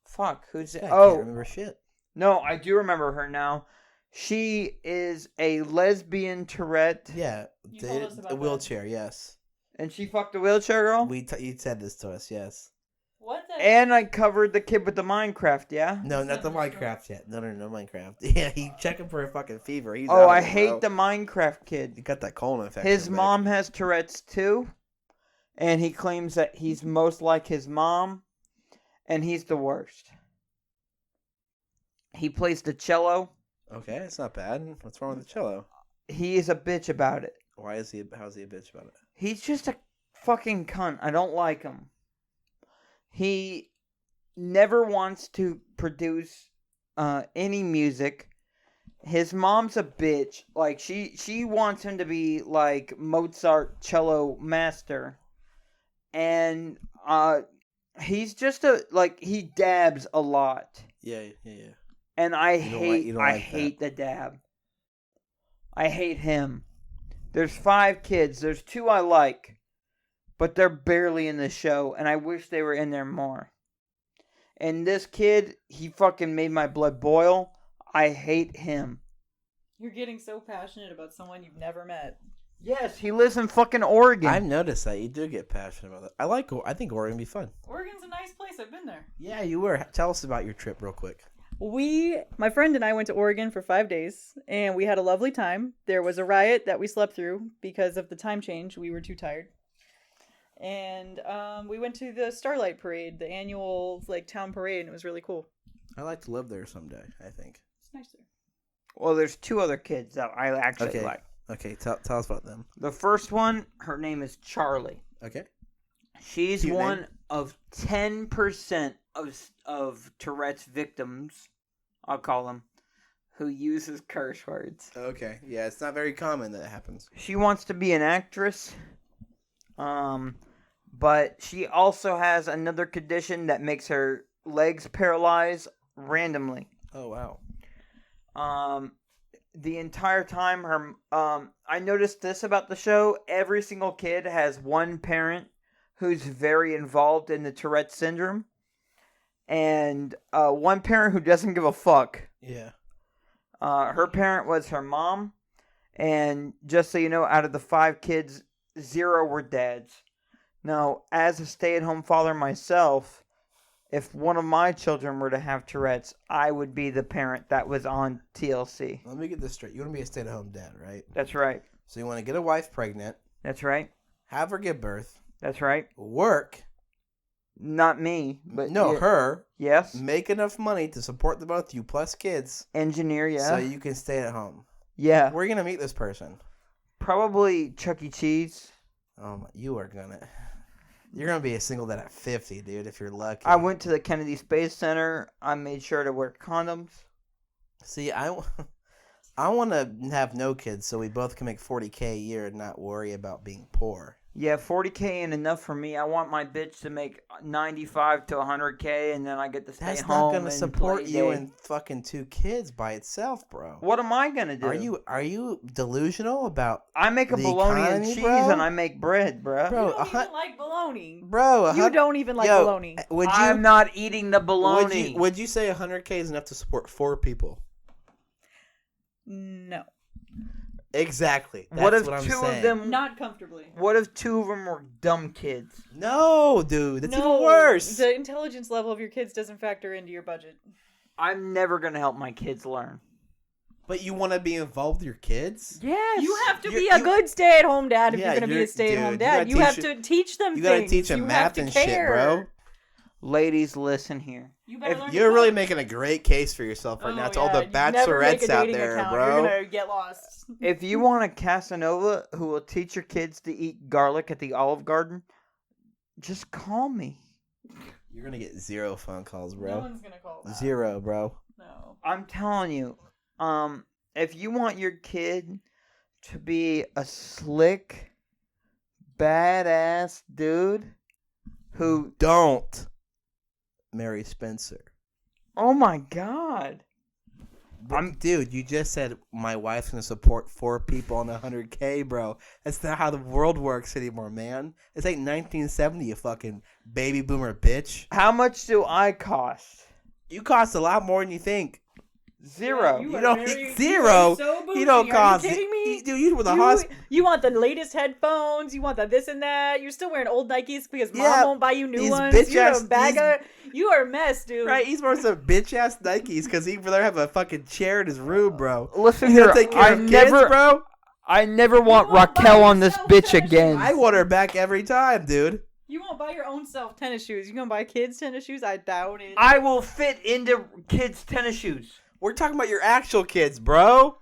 fuck, who's it? I Oh, can't remember shit. no, I do remember her now. She is a lesbian Tourette, Yeah, You told us about a that. wheelchair. Yes, and she fucked a wheelchair girl. you said this to us. Yes. What the? And I covered the kid with the Minecraft. Yeah. No, not the not Minecraft yet. No, Minecraft. Yeah, he checking for a fucking fever. He's Oh, out I of it, hate bro. the Minecraft kid. He got that colon infection. His back. mom has Tourette's too, and he claims that he's most like his mom, and he's the worst. He plays the cello. Okay, it's not bad. What's wrong with the cello? He is a bitch about it. Why is he? How's he a bitch about it? He's just a fucking cunt. I don't like him. He never wants to produce any music. His mom's a bitch. Like she wants him to be like Mozart cello master. And he's just he dabs a lot. Yeah. And I You don't like- you don't like that. hate the dab. I hate him. There's 5 kids. There's 2 I like, but they're barely in the show, and I wish they were in there more. And this kid, he fucking made my blood boil. I hate him. You're getting so passionate about someone you've never met. Yes, he lives in fucking Oregon. I've noticed that you do get passionate about that. I think Oregon would be fun. Oregon's a nice place. I've been there. Yeah, you were. Tell us about your trip real quick. My friend and I went to Oregon for 5 days, and we had a lovely time. There was a riot that we slept through because of the time change. We were too tired. And we went to the Starlight Parade, the annual town parade, and it was really cool. I'd like to live there someday, I think. It's nice there. Well, there's 2 other kids that I actually like. Okay, tell us about them. The first one, her name is Charlie. Okay. She's Cute one name. of 10% of Tourette's victims, I'll call them, who uses curse words. Okay. Yeah, it's not very common that it happens. She wants to be an actress, but she also has another condition that makes her legs paralyzed randomly. Oh, wow. the entire time, I noticed this about the show. Every single kid has one parent who's very involved in the Tourette's syndrome, and one parent who doesn't give a fuck. Yeah. Her parent was her mom, and just so you know, out of the 5 kids, 0 were dads. Now, as a stay-at-home father myself, if one of my children were to have Tourette's, I would be the parent that was on TLC. Let me get this straight. You want to be a stay-at-home dad, right? That's right. So you want to get a wife pregnant, That's right. have her give birth, That's right. work. Not me, but No, yeah. her. Yes. Make enough money to support the both of you plus kids. Engineer, yeah. So you can stay at home. Yeah. Where are you going to meet this person? Probably Chuck E. Cheese. You're going to be a single dad at 50, dude, if you're lucky. I went to the Kennedy Space Center. I made sure to wear condoms. See, I want to have no kids so we both can make $40K a year and not worry about being poor. Yeah, $40K ain't enough for me. I want my bitch to make $95 to $100K, and then I get to stay That's home. not going to and support play you day. and fucking 2 kids by itself, bro. What am I gonna do? Are you delusional about I make a the bologna and economy, cheese, bro? and I make bread, bro. Bro, You don't even like bologna. Bro, You don't even like bologna. Would you? I'm not eating the bologna. Would you say 100K is enough to support 4 people? No. Exactly. That's what if I'm 2 saying. of them? Not comfortably. What if 2 of them were dumb kids? No, dude, that's No, even worse. The intelligence level of your kids doesn't factor into your budget. I'm never gonna help my kids learn. But you want to be involved with your kids? Yes. You have to You're- be a you- good stay-at-home dad if Yeah, you're going to be you're- a stay-at-home dude, dad. you You gotta have to teach them You things. gotta teach them You have math to and shit, care. bro. Ladies, listen here. You better If learn to You're really cook. making a great case for yourself right now. Oh, To all the yeah, you never make a bachelorettes out dating there, account. bro. You're going to get lost. If you want a Casanova who will teach your kids to eat garlic at the Olive Garden, just call me. You're gonna get 0 phone calls, No bro. one's going to call back. 0, bro. No. I'm telling you, if you want your kid to be a slick, badass dude who, Don't marry Spencer. oh my god, Dude, you just said my wife's gonna support 4 people on 100K, bro. That's not how the world works anymore, man. It's like 1970, you fucking baby boomer bitch. how much do I cost? You cost a lot more than you think. 0. You are don't very- zero. you are so bougie. You don't Are cost. you kidding me? Dude, you were the hospital. You want the latest headphones. You want the this and that. You're still wearing old Nikes because mom Yeah, won't buy you new these ones. bitch You're ass- a bag these- of... You are a mess, dude. Right, he's wearing some bitch ass Nikes because he'd rather have a fucking chair in his room, bro. Listen You here, don't take care I of kids, never, bro. I never want won't buy Raquel on this yourself bitch tennis again. I want her back every time, dude. You won't buy your own self tennis shoes. You gonna buy kids tennis shoes? I doubt it. I will fit into kids' tennis shoes. We're talking about your actual kids, bro.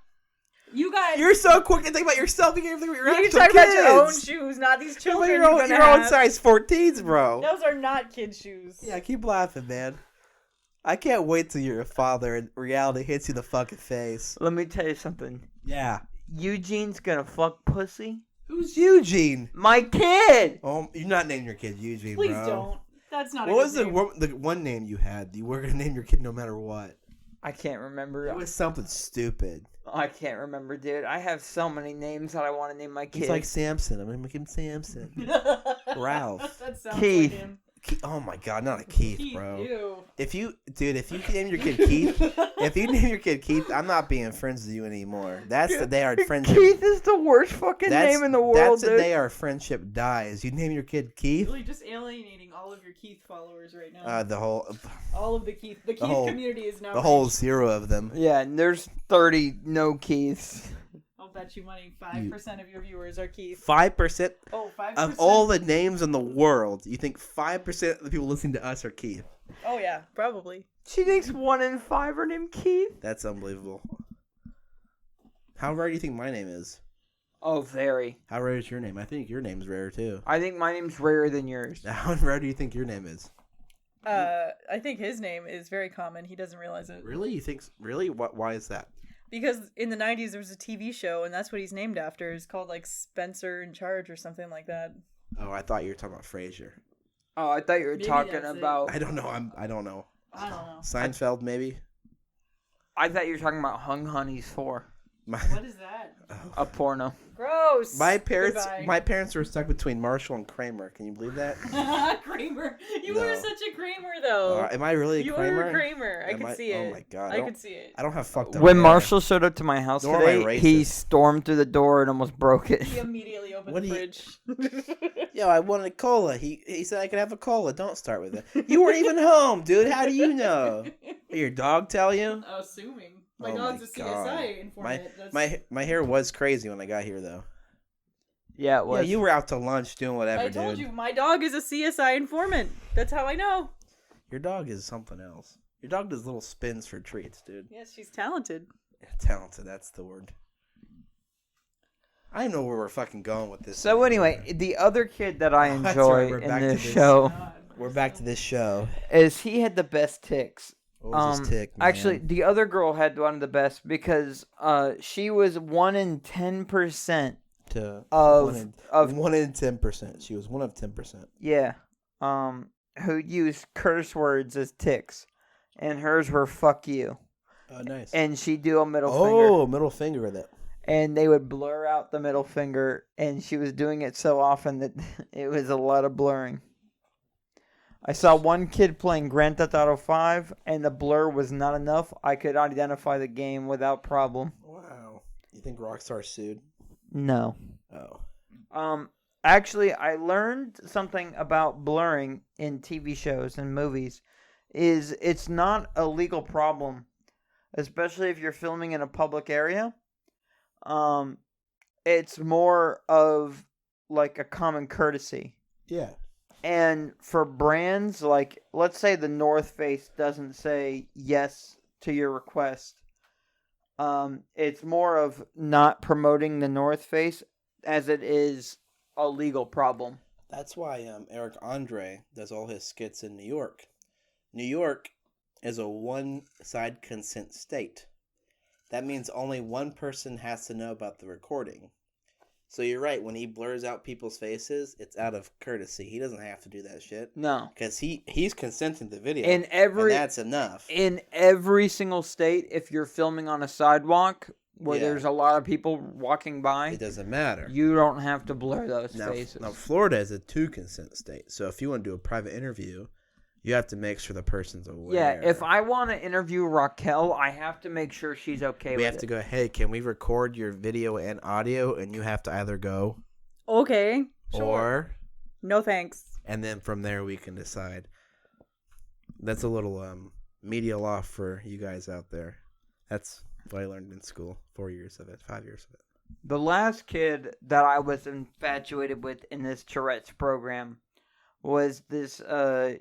You got. You're so quick to think about yourself. You can't think about your You're actual talking kids. about your own shoes, not these Think about children. your own, you're your gonna own have. size 14s, bro. Those are not kid shoes. Yeah, keep laughing, man. I can't wait till you're a father and reality hits you the fucking face. Let me tell you something. Yeah. Eugene's gonna fuck pussy. Who's Eugene? My kid. Oh, you're not naming your kid Eugene, Please bro. don't. That's not. What a was good name. the one name you had? You were gonna name your kid no matter what. I can't remember. It was something stupid. I can't remember, dude. I have so many names that I want to name my kid. He's like Samson. I'm gonna make him Samson. Ralph. That sounds Keith. like him. Oh my god, not a Keith, Keith, bro. ew. If you name your kid Keith, if you name your kid Keith, I'm not being friends with you anymore. That's the day our friendship. Keith is the worst fucking name in the world, That's dude. the day our friendship dies. You name your kid Keith. Really just alienating all of your Keith followers right now. The whole All of the Keith. The Keith whole- community is now. the whole reached. 0 of them. Yeah, and there's 30 no Keiths. I'll bet you money 5% of your viewers are Keith. 5% Oh, 5%. of all the names in the world, you think 5% of the people listening to us are Keith? Oh yeah, probably. She thinks 1 in 5 are named Keith. That's unbelievable. How rare do you think my name is? Oh, very. How rare is your name? I think your name's rare too. I think my name's rarer than yours. How rare do you think your name is? I think his name is very common. He doesn't realize it. Really? You think? Really? What? Why is that? Because in the 90s there was a TV show and that's what he's named after. It's called like Spencer in Charge or something like that. Oh, I thought you were talking about Frasier. Oh, I thought you were Maybe talking that's it. about. I don't know. I don't know. I don't know. Seinfeld, maybe. I thought you were talking about Hung Honey's 4. What is that? A porno. Gross. My parents, Goodbye. my parents were stuck between Marshall and Kramer. Can you believe that? Kramer. You No. were such a Kramer, though. Am I really a You Kramer? were a Kramer. I could see it. Oh my god! I could see it. I don't have fucked up. When hair. Marshall showed up to my house Nor am I today, he racist. stormed through the door and almost broke it. He immediately opened What the do you- fridge. Yo, I wanted a cola. He said I could have a cola. Don't start with it. You weren't even home, dude. How do you know? Did your dog tell you? Assuming. My Oh dog's my a God. CSI informant. My hair was crazy when I got here though. Yeah, it Yeah, was. you were out to lunch doing whatever, I dude. told you, my dog is a CSI informant. That's how I know. Your dog is something else. Your dog does little spins for treats, dude. Yes, she's talented. Talented, that's the word. I don't know where we're fucking going with this. So anyway, the other kid that I That's enjoy right, we're in back to this this. show We're back to this show. is he had the best ticks. What was his tick, man? Actually, the other girl had one of the best because she was 1 in 10% to of 1 in 10%. She was 1 of 10%. yeah, who used curse words as ticks, and hers were "fuck you," Oh, nice. and she'd do a middle finger. Oh, middle finger with it. And they would blur out the middle finger, and she was doing it so often that it was a lot of blurring. I saw one kid playing Grand Theft Auto 5, and the blur was not enough. I could identify the game without problem. Wow. You think Rockstar sued? No. Oh. Actually, I learned something about blurring in TV shows and movies. It's not a legal problem, especially if you're filming in a public area. It's more of like a common courtesy. Yeah. And for brands, like, let's say the North Face doesn't say yes to your request. It's more of not promoting the North Face as it is a legal problem. That's why Eric Andre does all his skits in New York. New York is a one-side consent state. That means only one person has to know about the recording. So you're right, when he blurs out people's faces, it's out of courtesy. He doesn't have to do that shit. No. Because he's consenting to the video. And that's enough. In every single state, if you're filming on a sidewalk where there's a lot of people walking by, It doesn't matter. you don't have to blur those faces. Now, Florida is a two-consent state. So if you want to do a private interview, you have to make sure the person's aware. Yeah, if I want to interview Raquel, I have to make sure she's okay with it. We have to go, hey, can we record your video and audio? And you have to either go Okay. Sure. or... No thanks. And then from there we can decide. That's a little media law for you guys out there. That's what I learned in school. 4 years of it. 5 years of it. The last kid that I was infatuated with in this Tourette's program was this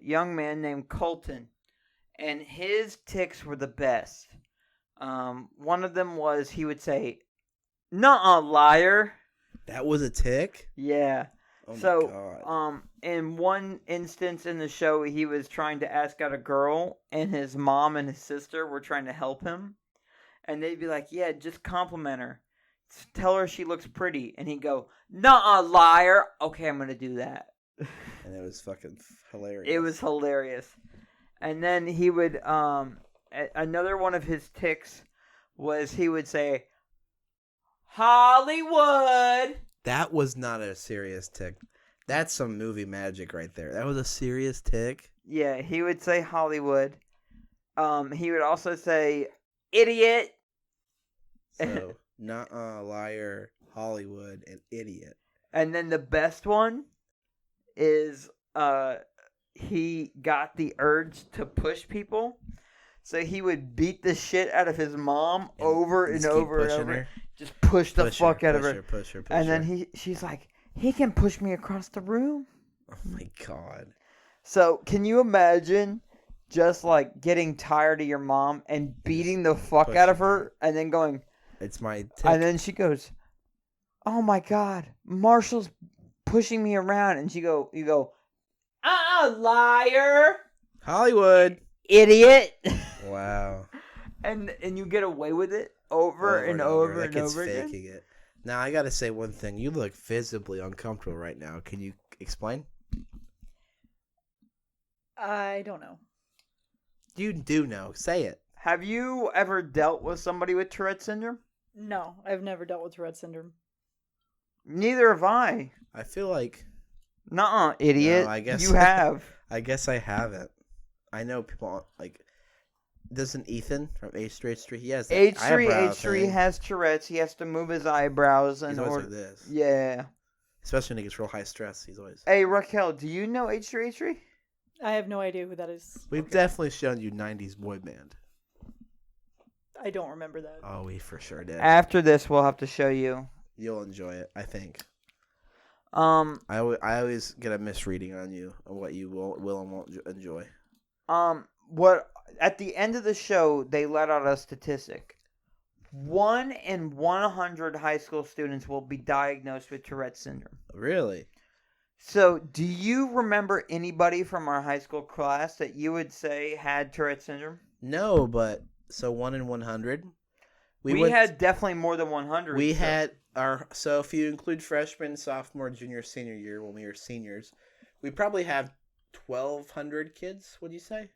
young man named Colton, and his tics were the best. One of them was he would say, "Nuh-uh, liar." That was a tick? Yeah. Oh my So, God. in one instance in the show, he was trying to ask out a girl, and his mom and his sister were trying to help him, and they'd be like, "Yeah, just compliment her. Tell her she looks pretty," and he'd go, "Nuh-uh, liar." Okay, I'm gonna do that. And it was fucking hilarious. It was hilarious. And then he would, another one of his tics was he would say, "Hollywood." That was not a serious tick. That's some movie magic right there. That was a serious tick. Yeah, he would say Hollywood. He would also say, "Idiot." So, nuh-uh, liar, Hollywood, and idiot. And then the best one is he got the urge to push people. So he would beat the shit out of his mom over and just keep over and pushing over. her? Just push the Push fuck her, out of push her. her, push her, push And then her. she's like, "He can push me across the room." Oh my God. So can you imagine just like getting tired of your mom and beating the fuck out of pushing her and then going, It's my tick. and then she goes, "Oh my God, Marshall's pushing me around." And you go, liar, Hollywood. idiot. Wow. and you get away with it over and over That and kid's over again. faking it. Now, I got to say one thing. You look visibly uncomfortable right now. Can you explain? I don't know. You do know. Say it. Have you ever dealt with somebody with Tourette's syndrome? No, I've never dealt with Tourette syndrome. Neither have I. I feel like Nuh-uh, idiot. No, I guess You have. I guess I haven't. I know people like. Doesn't Ethan from H3 he has that eyebrow H3 thing. has Tourette's. He has to move his eyebrows He's in always order. like this. Yeah. Especially when he gets real high stress. He's always. Hey Raquel, do you know H3? I have no idea who that is. We've definitely shown you '90s boy band. I don't remember that. Oh, we for sure did. After this, we'll have to show you. You'll enjoy it, I think. Um. I always get a misreading on you of what you will and won't enjoy. What at the end of the show they let out a statistic. 1 in 100 high school students will be diagnosed with Tourette's syndrome. Really? So, do you remember anybody from our high school class that you would say had Tourette's syndrome? No, but so 1 in 100. We had definitely more than 100. We had so if you include freshman, sophomore, junior, senior year when we were seniors, we probably have 1,200 kids. Would you say?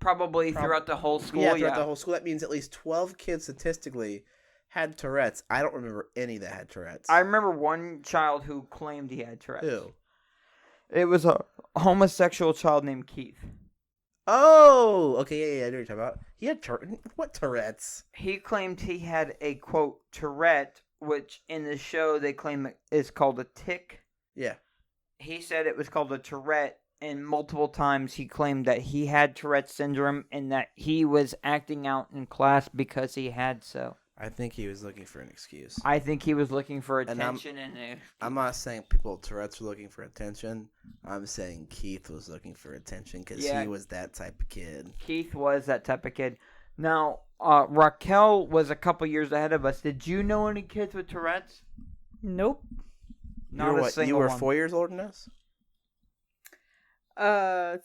Probably throughout the whole school. Yeah, throughout the whole school. That means at least 12 kids statistically had Tourette's. I don't remember any that had Tourette's. I remember one child who claimed he had Tourette's. Who? It was a homosexual child named Keith. Oh, okay, yeah, I know what you're talking about. He had what Tourette's? He claimed he had a, quote, Tourette, which in the show they claim is called a tic. Yeah. He said it was called a Tourette, and multiple times he claimed that he had Tourette's syndrome and that he was acting out in class because he had so. I think he was looking for an excuse. I think he was looking for And attention I'm not saying people with Tourette's were looking for attention. I'm saying Keith was looking for attention because he was that type of kid. Keith was that type of kid. Now, Raquel was a couple years ahead of us. Did you know any kids with Tourette's? Nope. Not a single You were one. 4 years older than us?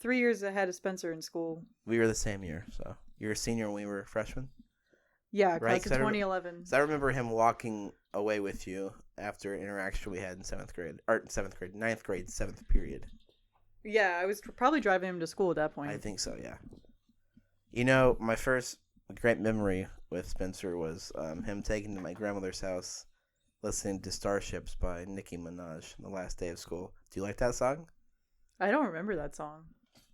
3 years ahead of Spencer in school. We were the same year, so you were a senior when we were freshmen? Yeah, Right, class of 2011. So I remember him walking away with you after an interaction we had in 9th grade, 7th period. Yeah, I was probably driving him to school at that point. I think so, yeah. You know, my first great memory with Spencer was him taking to my grandmother's house, listening to Starships by Nicki Minaj on the last day of school. Do you like that song? I don't remember that song.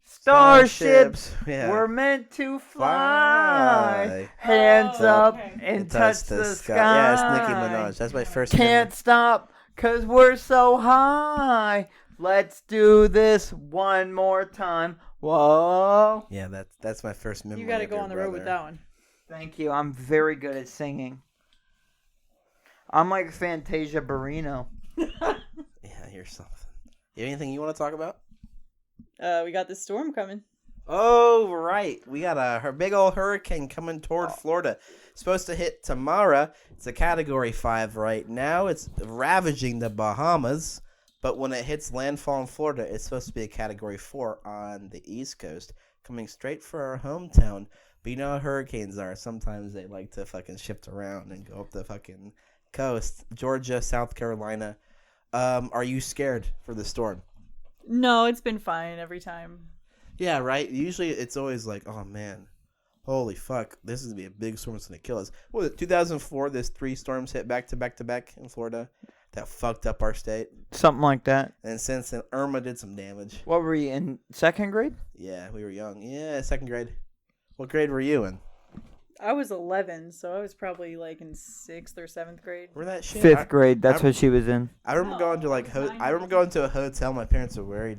Starships Yeah. were meant to fly. Fly. Hands up okay. and touch the sky. Yeah, it's Nicki Minaj. That's my first Can't stop 'cause we're so high. Let's do this one more time. Whoa. Yeah, that's my first memory. You got to of go your on the road with brother. that one. Thank you. I'm very good at singing. I'm like Fantasia Barrino. Yeah, here's something. You have anything you want to talk about? We got this storm coming. Oh, right. We got a big old hurricane coming toward Florida. It's supposed to hit tomorrow. It's a Category 5 right now. It's ravaging the Bahamas. But when it hits landfall in Florida, it's supposed to be a Category 4 on the East Coast, coming straight for our hometown. But you know how hurricanes are. Sometimes they like to fucking shift around and go up the fucking coast. Georgia, South Carolina. Are you scared for the storm? No, it's been fine every time. Yeah, right? Usually it's always like, oh man, holy fuck, this is going to be a big storm that's going to kill us. What was it, 2004, there's 3 storms hit back to back to back in Florida that fucked up our state. Something like that. And since then, Irma did some damage. What were you in 2nd grade? Yeah, we were young. Yeah, 2nd grade. What grade were you in? I was 11, so I was probably like in 6th or 7th grade. Where that shit? 5th grade. That's what she was in. I remember going to I remember going to a hotel. My parents were worried.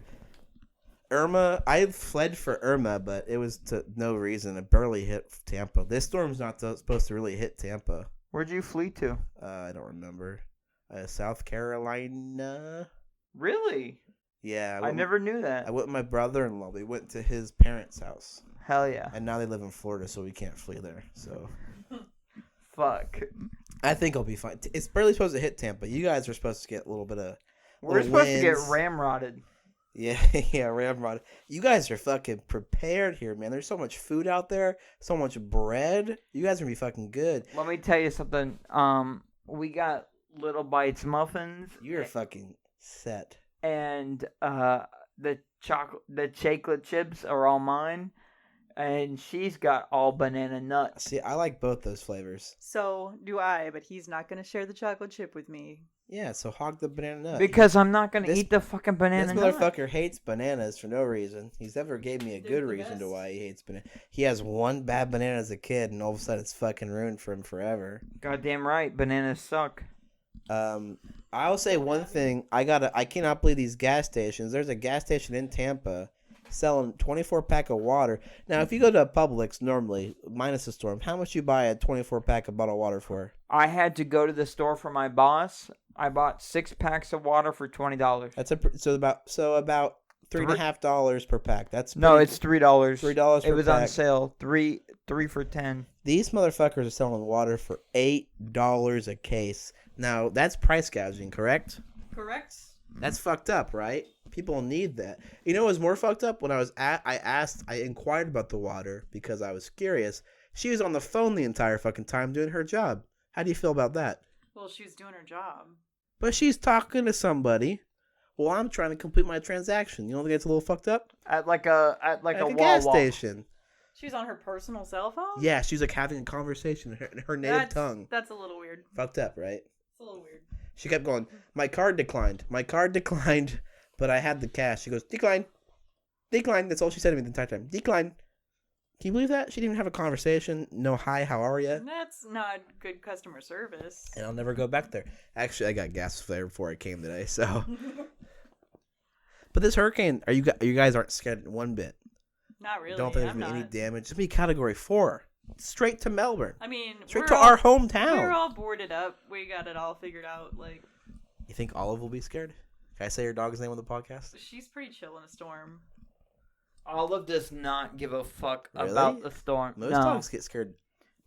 Irma, I fled for Irma, but it was to no reason. It barely hit Tampa. This storm's not supposed to really hit Tampa. Where'd you flee to? I don't remember. South Carolina. Really? Yeah, I never knew I that. went with my brother-in-law. We went to his parents' house, Hell yeah. and now they live in Florida, so we can't flee there. So Fuck. I think I'll be fine. It's barely supposed to hit Tampa. You guys are supposed to get a little bit of. We're little supposed to get winds. ramrodded. Yeah, yeah, ramrod. You guys are fucking prepared here, man. There's so much food out there, so much bread. You guys are gonna be fucking good. Let me tell you something. We got Little Bites muffins. You're fucking set. And the chocolate chips are all mine. and she's got all banana nuts. See, I like both those flavors. So do I, but he's not going to share the chocolate chip with me. Yeah, so hog the banana nut. Because I'm not going to This- eat the fucking banana This nut. motherfucker hates bananas for no reason. He's never gave me a They're good the reason to best. why he hates banana. He has one bad banana as a kid, and all of a sudden it's fucking ruined for him forever. Goddamn right, bananas suck. I'll say one thing. I cannot believe these gas stations. There's a gas station in Tampa selling 24-pack of water. Now, if you go to a Publix normally, minus the storm, how much you buy a 24-pack of bottled water for? I had to go to the store for my boss. I bought 6 packs of water for $20. That's about $3.50 per pack. That's No, pretty- it's $3. $3 per It was on pack. sale. Three for $10. These motherfuckers are selling water for $8 a case. Now that's price gouging, correct? Correct? That's fucked up, right? People need that. You know what was more fucked up? When I inquired about the water because I was curious. She was on the phone the entire fucking time doing her job. How do you feel about that? Well, she was doing her job. But she's talking to somebody. Well, I'm trying to complete my transaction. You don't think it's a little fucked up? At like a At Wawa. a gas station. She was on her personal cell phone? Yeah, she was like having a conversation in her native tongue. That's a little weird. Fucked up, right? It's a little weird. She kept going, my card declined, but I had the cash. She goes, decline. That's all she said to me the entire time. Decline. Can you believe that? She didn't even have a conversation. No, hi, how are you? That's not good customer service. And I'll never go back there. Actually, I got gas there before I came today, so. But this hurricane, you guys aren't scared one bit. Not really. Don't think there's I'm gonna be any not. damage. Just be category 4. Straight to Melbourne. I mean, Straight we're to all- our hometown. We're all boarded up. We got it all figured out. Like, You think Olive will be scared? Can I say your dog's name on the podcast? she's pretty chill in a storm. Olive does not give a fuck Really? about the storm. Most no. dogs get scared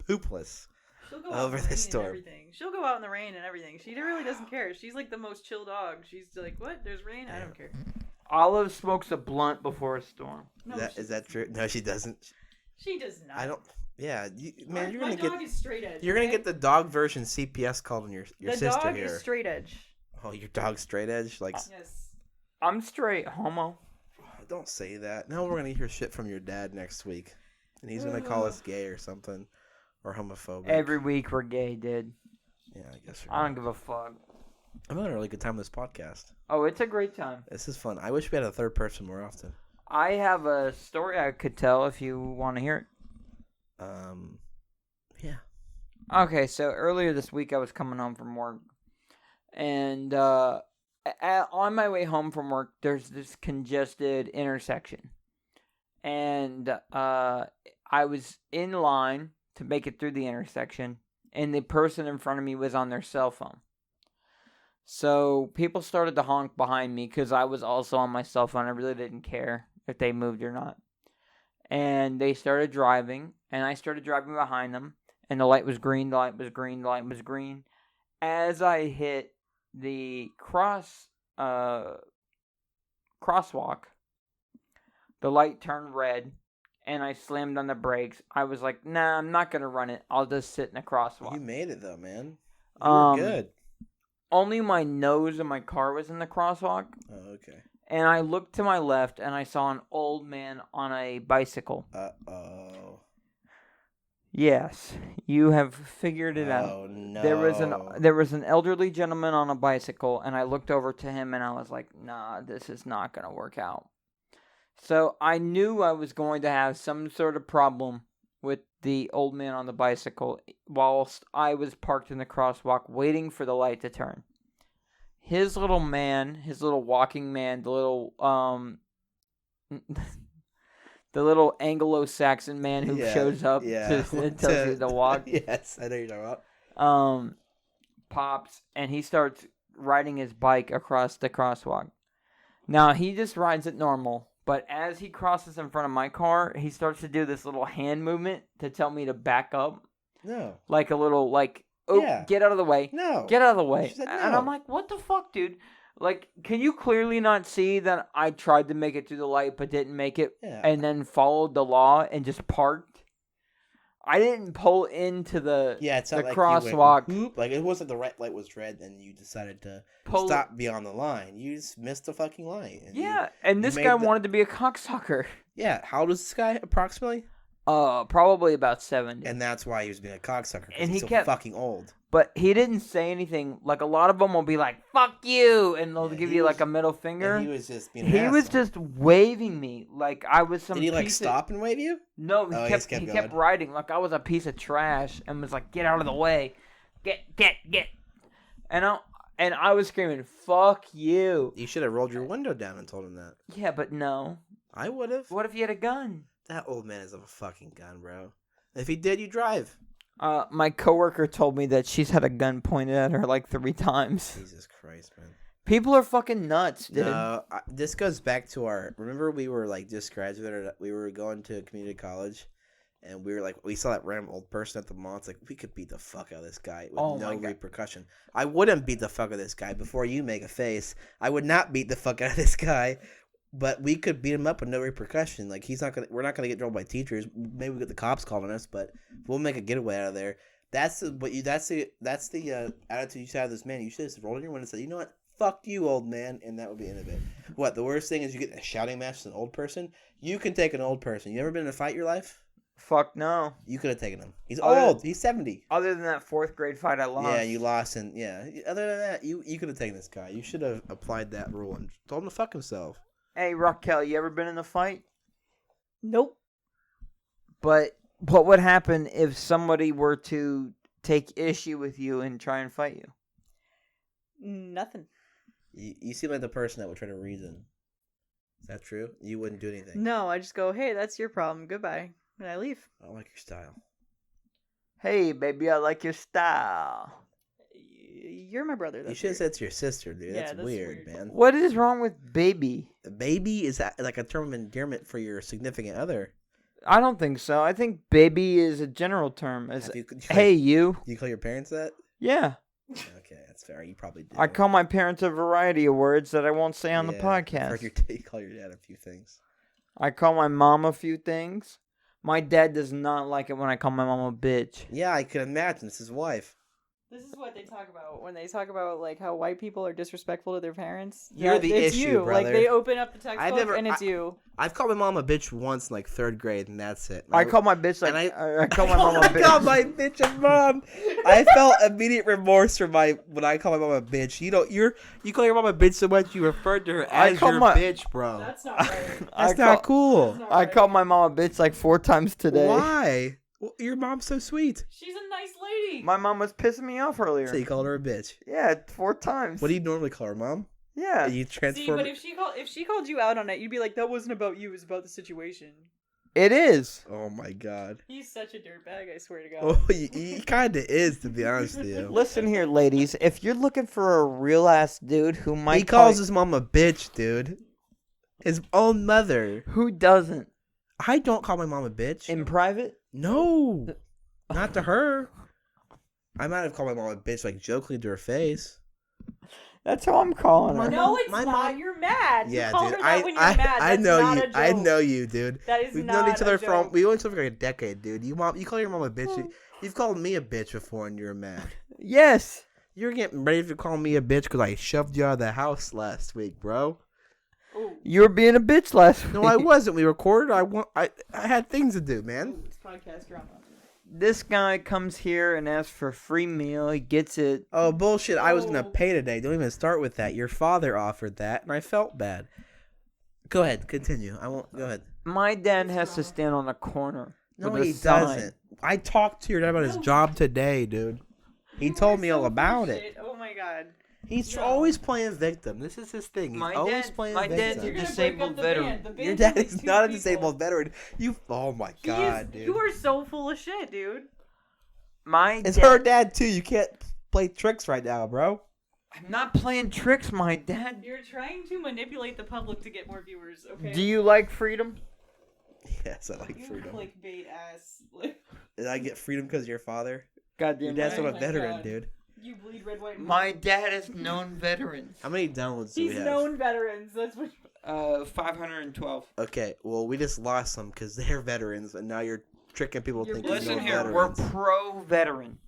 poopless. She'll go Over out in the this rain storm. and everything. She'll go out in the rain and everything. She really doesn't care. She's like the most chill dog. She's like, what? There's rain? I don't care. Olive smokes a blunt before a storm. No, Is that true? No, she doesn't. She does not. I don't. Yeah, man, My dog is straight edge. you're gonna okay? get the dog version CPS called on your the sister dog here. is straight edge. Oh, your dog's straight edge. Like, Yes. I'm straight homo. don't say that. Now we're gonna hear shit from your dad next week, and he's gonna call us gay or something, or homophobic. Every week we're gay, dude. Yeah, I guess. I don't give a fuck. I'm having a really good time with this podcast. Oh, it's a great time. This is fun. I wish we had a third person more often. I have a story I could tell if you want to hear it. Yeah. Okay, so earlier this week I was coming home from work, and on my way home from work, there's this congested intersection, and I was in line to make it through the intersection, and the person in front of me was on their cell phone. So people started to honk behind me because I was also on my cell phone. I really didn't care if they moved or not. And they started driving, and I started driving behind them. And the light was green, the light was green, the light was green. As I hit the crosswalk, the light turned red, and I slammed on the brakes. I was like, nah, I'm not going to run it. I'll just sit in the crosswalk. You made it though, man. You were good. Only my nose of my car was in the crosswalk. Oh, okay. And I looked to my left, and I saw an old man on a bicycle. Uh-oh. Yes, you have figured it out. Oh, no. There was an elderly gentleman on a bicycle, and I looked over to him, and I was like, nah, this is not going to work out. So I knew I was going to have some sort of problem with the old man on the bicycle whilst I was parked in the crosswalk waiting for the light to turn. His little walking man, the little the little Anglo-Saxon man who shows up to tells you to walk. Yes, I know you're talking about. Pops, and he starts riding his bike across the crosswalk. Now, he just rides it normal, but as he crosses in front of my car, he starts to do this little hand movement to tell me to back up. No. Like a little, like, oh, Yeah. get out of the way. No. Get out of the way. She said And no. I'm like, what the fuck, dude? Like, can you clearly not see that I tried to make it through the light but didn't make it, Yeah. and then followed the law and just parked? I didn't pull into the It's not the like crosswalk. You went, whoop, like it wasn't the right light was red, and you decided to Pull- stop beyond the line. You just missed the fucking light. And Yeah, and this made guy the- wanted to be a cocksucker. Yeah. How old is this guy approximately? Probably about 70. And that's why he was being a cocksucker. And And he he's so kept- fucking old. But he didn't say anything. Like, a lot of them will be like, fuck you, and they'll Yeah, give he you, was- like, a middle finger. And he was just being an He was asshole. just waving me like I was some Did he, like, piece stop and wave you? No, he Oh, he kept just kept he going. kept riding like I was a piece of trash and was like, get out of the way. Get. And I was screaming, fuck you. You should have rolled your window down and told him that. Yeah, but no. I would have. What if he had a gun? That old man is a fucking gun, bro. If he did, you drive. My coworker told me that she's had a gun pointed at her like 3 times. Jesus Christ, man. People are fucking nuts, dude. No, this goes back to our. Remember, we were like just graduated. We were going to a community college, and we were like, we saw that random old person at the mall. It's like we could beat the fuck out of this guy with Oh my no God. repercussion. I wouldn't beat the fuck out of this guy before you make a face. I would not beat the fuck out of this guy, but we could beat him up with no repercussion. Like he's not gonna. We're not gonna get drilled by teachers. Maybe we get the cops called on us, but we'll make a getaway out of there. That's the attitude you should have this man. You should have rolled in your window and said, you know what? Fuck you, old man, and that would be the end of it. What, the worst thing is you get in a shouting match with an old person? You can take an old person. You ever been in a fight in your life? Fuck no. You could have taken him. He's Other- old. He's 70. Other than that 4th grade fight I lost. Yeah, you lost, and yeah. Other than that, you could have taken this guy. You should have applied that rule and told him to fuck himself. Hey, Raquel, you ever been in a fight? Nope. But what would happen if somebody were to take issue with you and try and fight you? Nothing. You seem like the person that would try to reason. Is that true? You wouldn't do anything. No, I just go, hey, that's your problem. Goodbye. And I leave. I don't like your style. Hey, baby, I like your style. You're my brother. You That's should have weird. said to your sister, dude. Yeah, That's, that's weird, weird. man. What is wrong with baby? Baby is like a term of endearment for your significant other. I don't think so. I think baby is a general term. As Have you- hey, you. Do you call your parents that? Yeah. Okay, that's fair. You probably do. I call my parents a variety of words that I won't say on the Yeah, I've podcast. heard you call your dad a few things. I call my mom a few things. My dad does not like it when I call my mom a bitch. Yeah, I can imagine. It's his wife. This is what they talk about when they talk about like how white people are disrespectful to their parents. You're the it's issue, you. brother. Like they open up the textbook and it's I- you. I've called my mom a bitch once in like 3rd grade, and that's it. I call my bitch like and I call my mom a bitch. I call my bitch a mom. I felt immediate remorse for when I call my mom a bitch. You know, you call your mom a bitch so much you referred to her I as call your my- bitch, bro. That's not right. That's not cool. not I right. called my mom a bitch like 4 times today. Why? Well, your mom's so sweet. She's a nice lady. My mom was pissing me off earlier. So you called her a bitch. Yeah, 4 times. What do you normally call her, mom? Yeah. You See, transform. but if she called you out on it, you'd be like, that wasn't about you. It was about the situation. It is. Oh my god. He's such a dirtbag. I swear to God. Oh, he kind of is, to be honest with you. Listen here, ladies. If you're looking for a real ass dude who might He calls his mom a bitch, dude. His own mother. who doesn't I don't call my mom a bitch. in private, No, not to her. I might have called my mom a bitch, like jokingly to her face. that's how I'm calling her. No, it's my not. mom- You're mad. Yeah, you call dude. her that when you're I mad. I That's know not you. a joke. I know you, dude. That is We've not known each other a joke. we known each other for like a decade, dude. You call your mom a bitch. You've called me a bitch before, and you're mad. Yes. You're getting ready to call me a bitch because I shoved you out of the house last week, bro. Ooh, You were being a bitch last week. No, I wasn't. We recorded. I had things to do, man. this podcast drama. This guy comes here and asks for a free meal. He gets it. Oh, bullshit. I was going to Oh. pay today. Don't even start with that. Your father offered that, and I felt bad. Go ahead. Continue. I won't. Go ahead. My dad has to stand on a corner. No, with a he sign. doesn't. I talked to your dad about his job today, dude. He You told are me all so about full of it. shit. Oh my god. He's No. always playing victim. This is his thing. He's My always dad- playing my dad's victim. You're gonna disabled break up the veteran. band. The Your band's dad only is 2 not a people. disabled veteran. You. Oh my He god, is, dude. You are so full of shit, dude. My It's dad. her dad too. You can't play tricks right now, bro. I'm not playing tricks, my dad. You're trying to manipulate the public to get more viewers, okay? Do you like freedom? Yes, I like You freedom. clickbait ass. Did I get freedom because of your father? Goddamn. Your dad's Oh not a my veteran, God. dude. You bleed red, white, and My blue. dad is known veterans. How many downloads do we He's have? known veterans. That's what. 512. Okay, well, we just lost some because they're veterans, and now you're tricking people You're thinking Listen you're here, we're veterans. pro-veteran.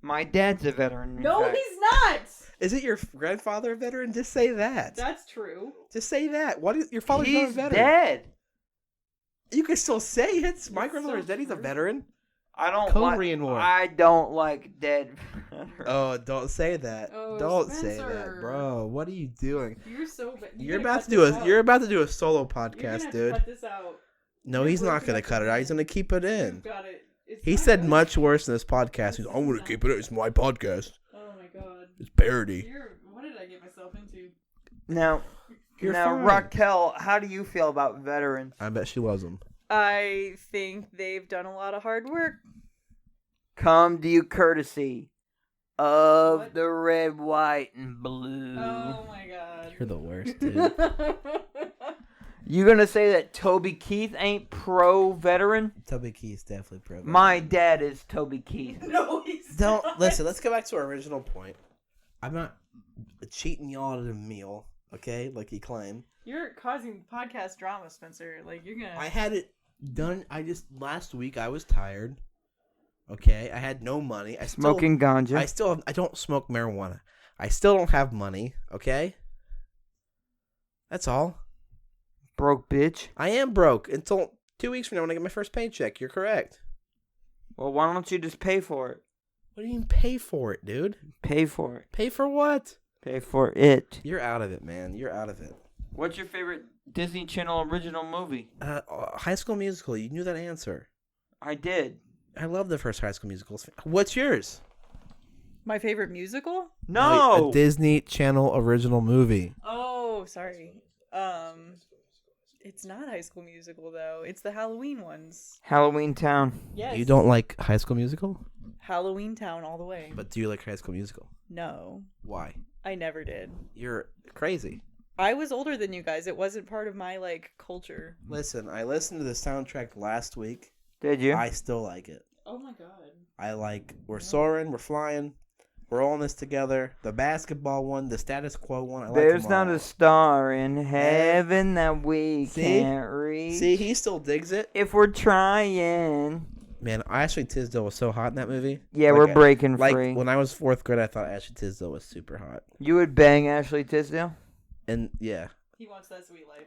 My dad's a veteran. in No, fact. he's not. Is it your grandfather a veteran? Just say that. That's true. Just say that. What is your father's not a He's veteran? dead. You can still say it. My grandfather's dead. He's a veteran. I don't Korean War. I don't like dead. Oh, don't say that. Oh, Don't say Spencer. that, bro. What are you doing? You're so bad. You're about to do a solo podcast, dude. Cut this out. No, he's not gonna cut it out. He's gonna keep it in. Got it. He said much worse in this podcast. He's, I'm gonna keep it in. It's my podcast. Oh my god. It's parody. What did I get myself into? Now, You're now fine. Raquel, how do you feel about veterans? I bet she loves him. I think they've done a lot of hard work. Come to you courtesy of What? the red, white, and blue. Oh my god. You're the worst, dude. You gonna say that Toby Keith ain't pro-veteran? Toby Keith's definitely pro. My dad is Toby Keith. No, he's Don't not. listen. Let's go back to our original point. I'm not cheating y'all at a meal, okay? Like you claim. You're causing podcast drama, Spencer. Like you're gonna. I had it done. Last week I was tired. Okay, I had no money. Smoking ganja. I don't smoke marijuana. I still don't have money. Okay, that's all. Broke bitch. I am broke until 2 weeks from now when I get my first paycheck. You're correct. Well, why don't you just pay for it? What do you mean pay for it, dude? Pay for it. Pay for what? Pay for it. You're out of it, man. You're out of it. What's your favorite Disney Channel original movie? High School Musical. You knew that answer. I did. I love the first High School Musicals. What's yours? My favorite musical? No. A Disney Channel original movie. Oh, sorry. It's not High School Musical though. It's the Halloween ones. Halloween Town. Yes. You don't like High School Musical? Halloween Town all the way. But do you like High School Musical? No, Why? I never did. You're crazy. I was older than you guys. It wasn't part of my culture. Listen, I listened to the soundtrack last week. Did you? I still like it. Oh my god. I like We're Soaring, We're Flying, We're All in This Together, the basketball one, the status quo one. I like There's them not all. a star in heaven that we See? can't reach. See, he still digs it. If we're trying. Man, Ashley Tisdale was so hot in that movie. Yeah, Like, we're breaking free. Like, when I was 4th grade, I thought Ashley Tisdale was super hot. You would bang Ashley Tisdale? And, yeah. He wants that sweet life.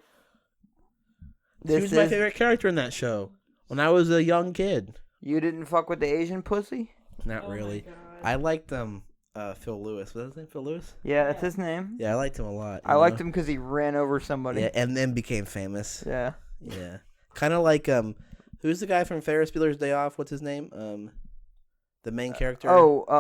She was my favorite character in that show when I was a young kid. You didn't fuck with the Asian pussy? Not really. I liked Phil Lewis. Was that his name, Phil Lewis? Yeah, that's his name. Yeah, I liked him a lot. I liked him because he ran over somebody. Yeah, and then became famous. Yeah. Yeah. Kind of like, who's the guy from Ferris Bueller's Day Off? What's his name? The main character.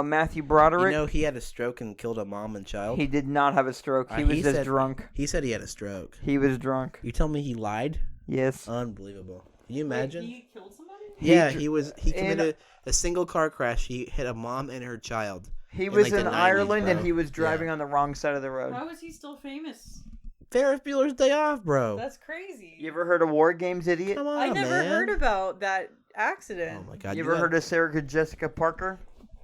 Matthew Broderick. You know, he had a stroke and killed a mom and child. He did not have a stroke. He was just drunk. He said he had a stroke. He was drunk. You tell me he lied? Yes. Unbelievable. Can you imagine? Wait, he killed somebody? Yeah, he committed a single car crash. He hit a mom and her child. He was like, in the 90s, Ireland and bro. he was driving Yeah. on the wrong side of the road. How is he still famous? Ferris Bueller's Day Off, bro. That's crazy. You ever heard of War Games, idiot? Come on, I never man. heard about that accident. Oh my god. You ever heard of Sarah Jessica Parker?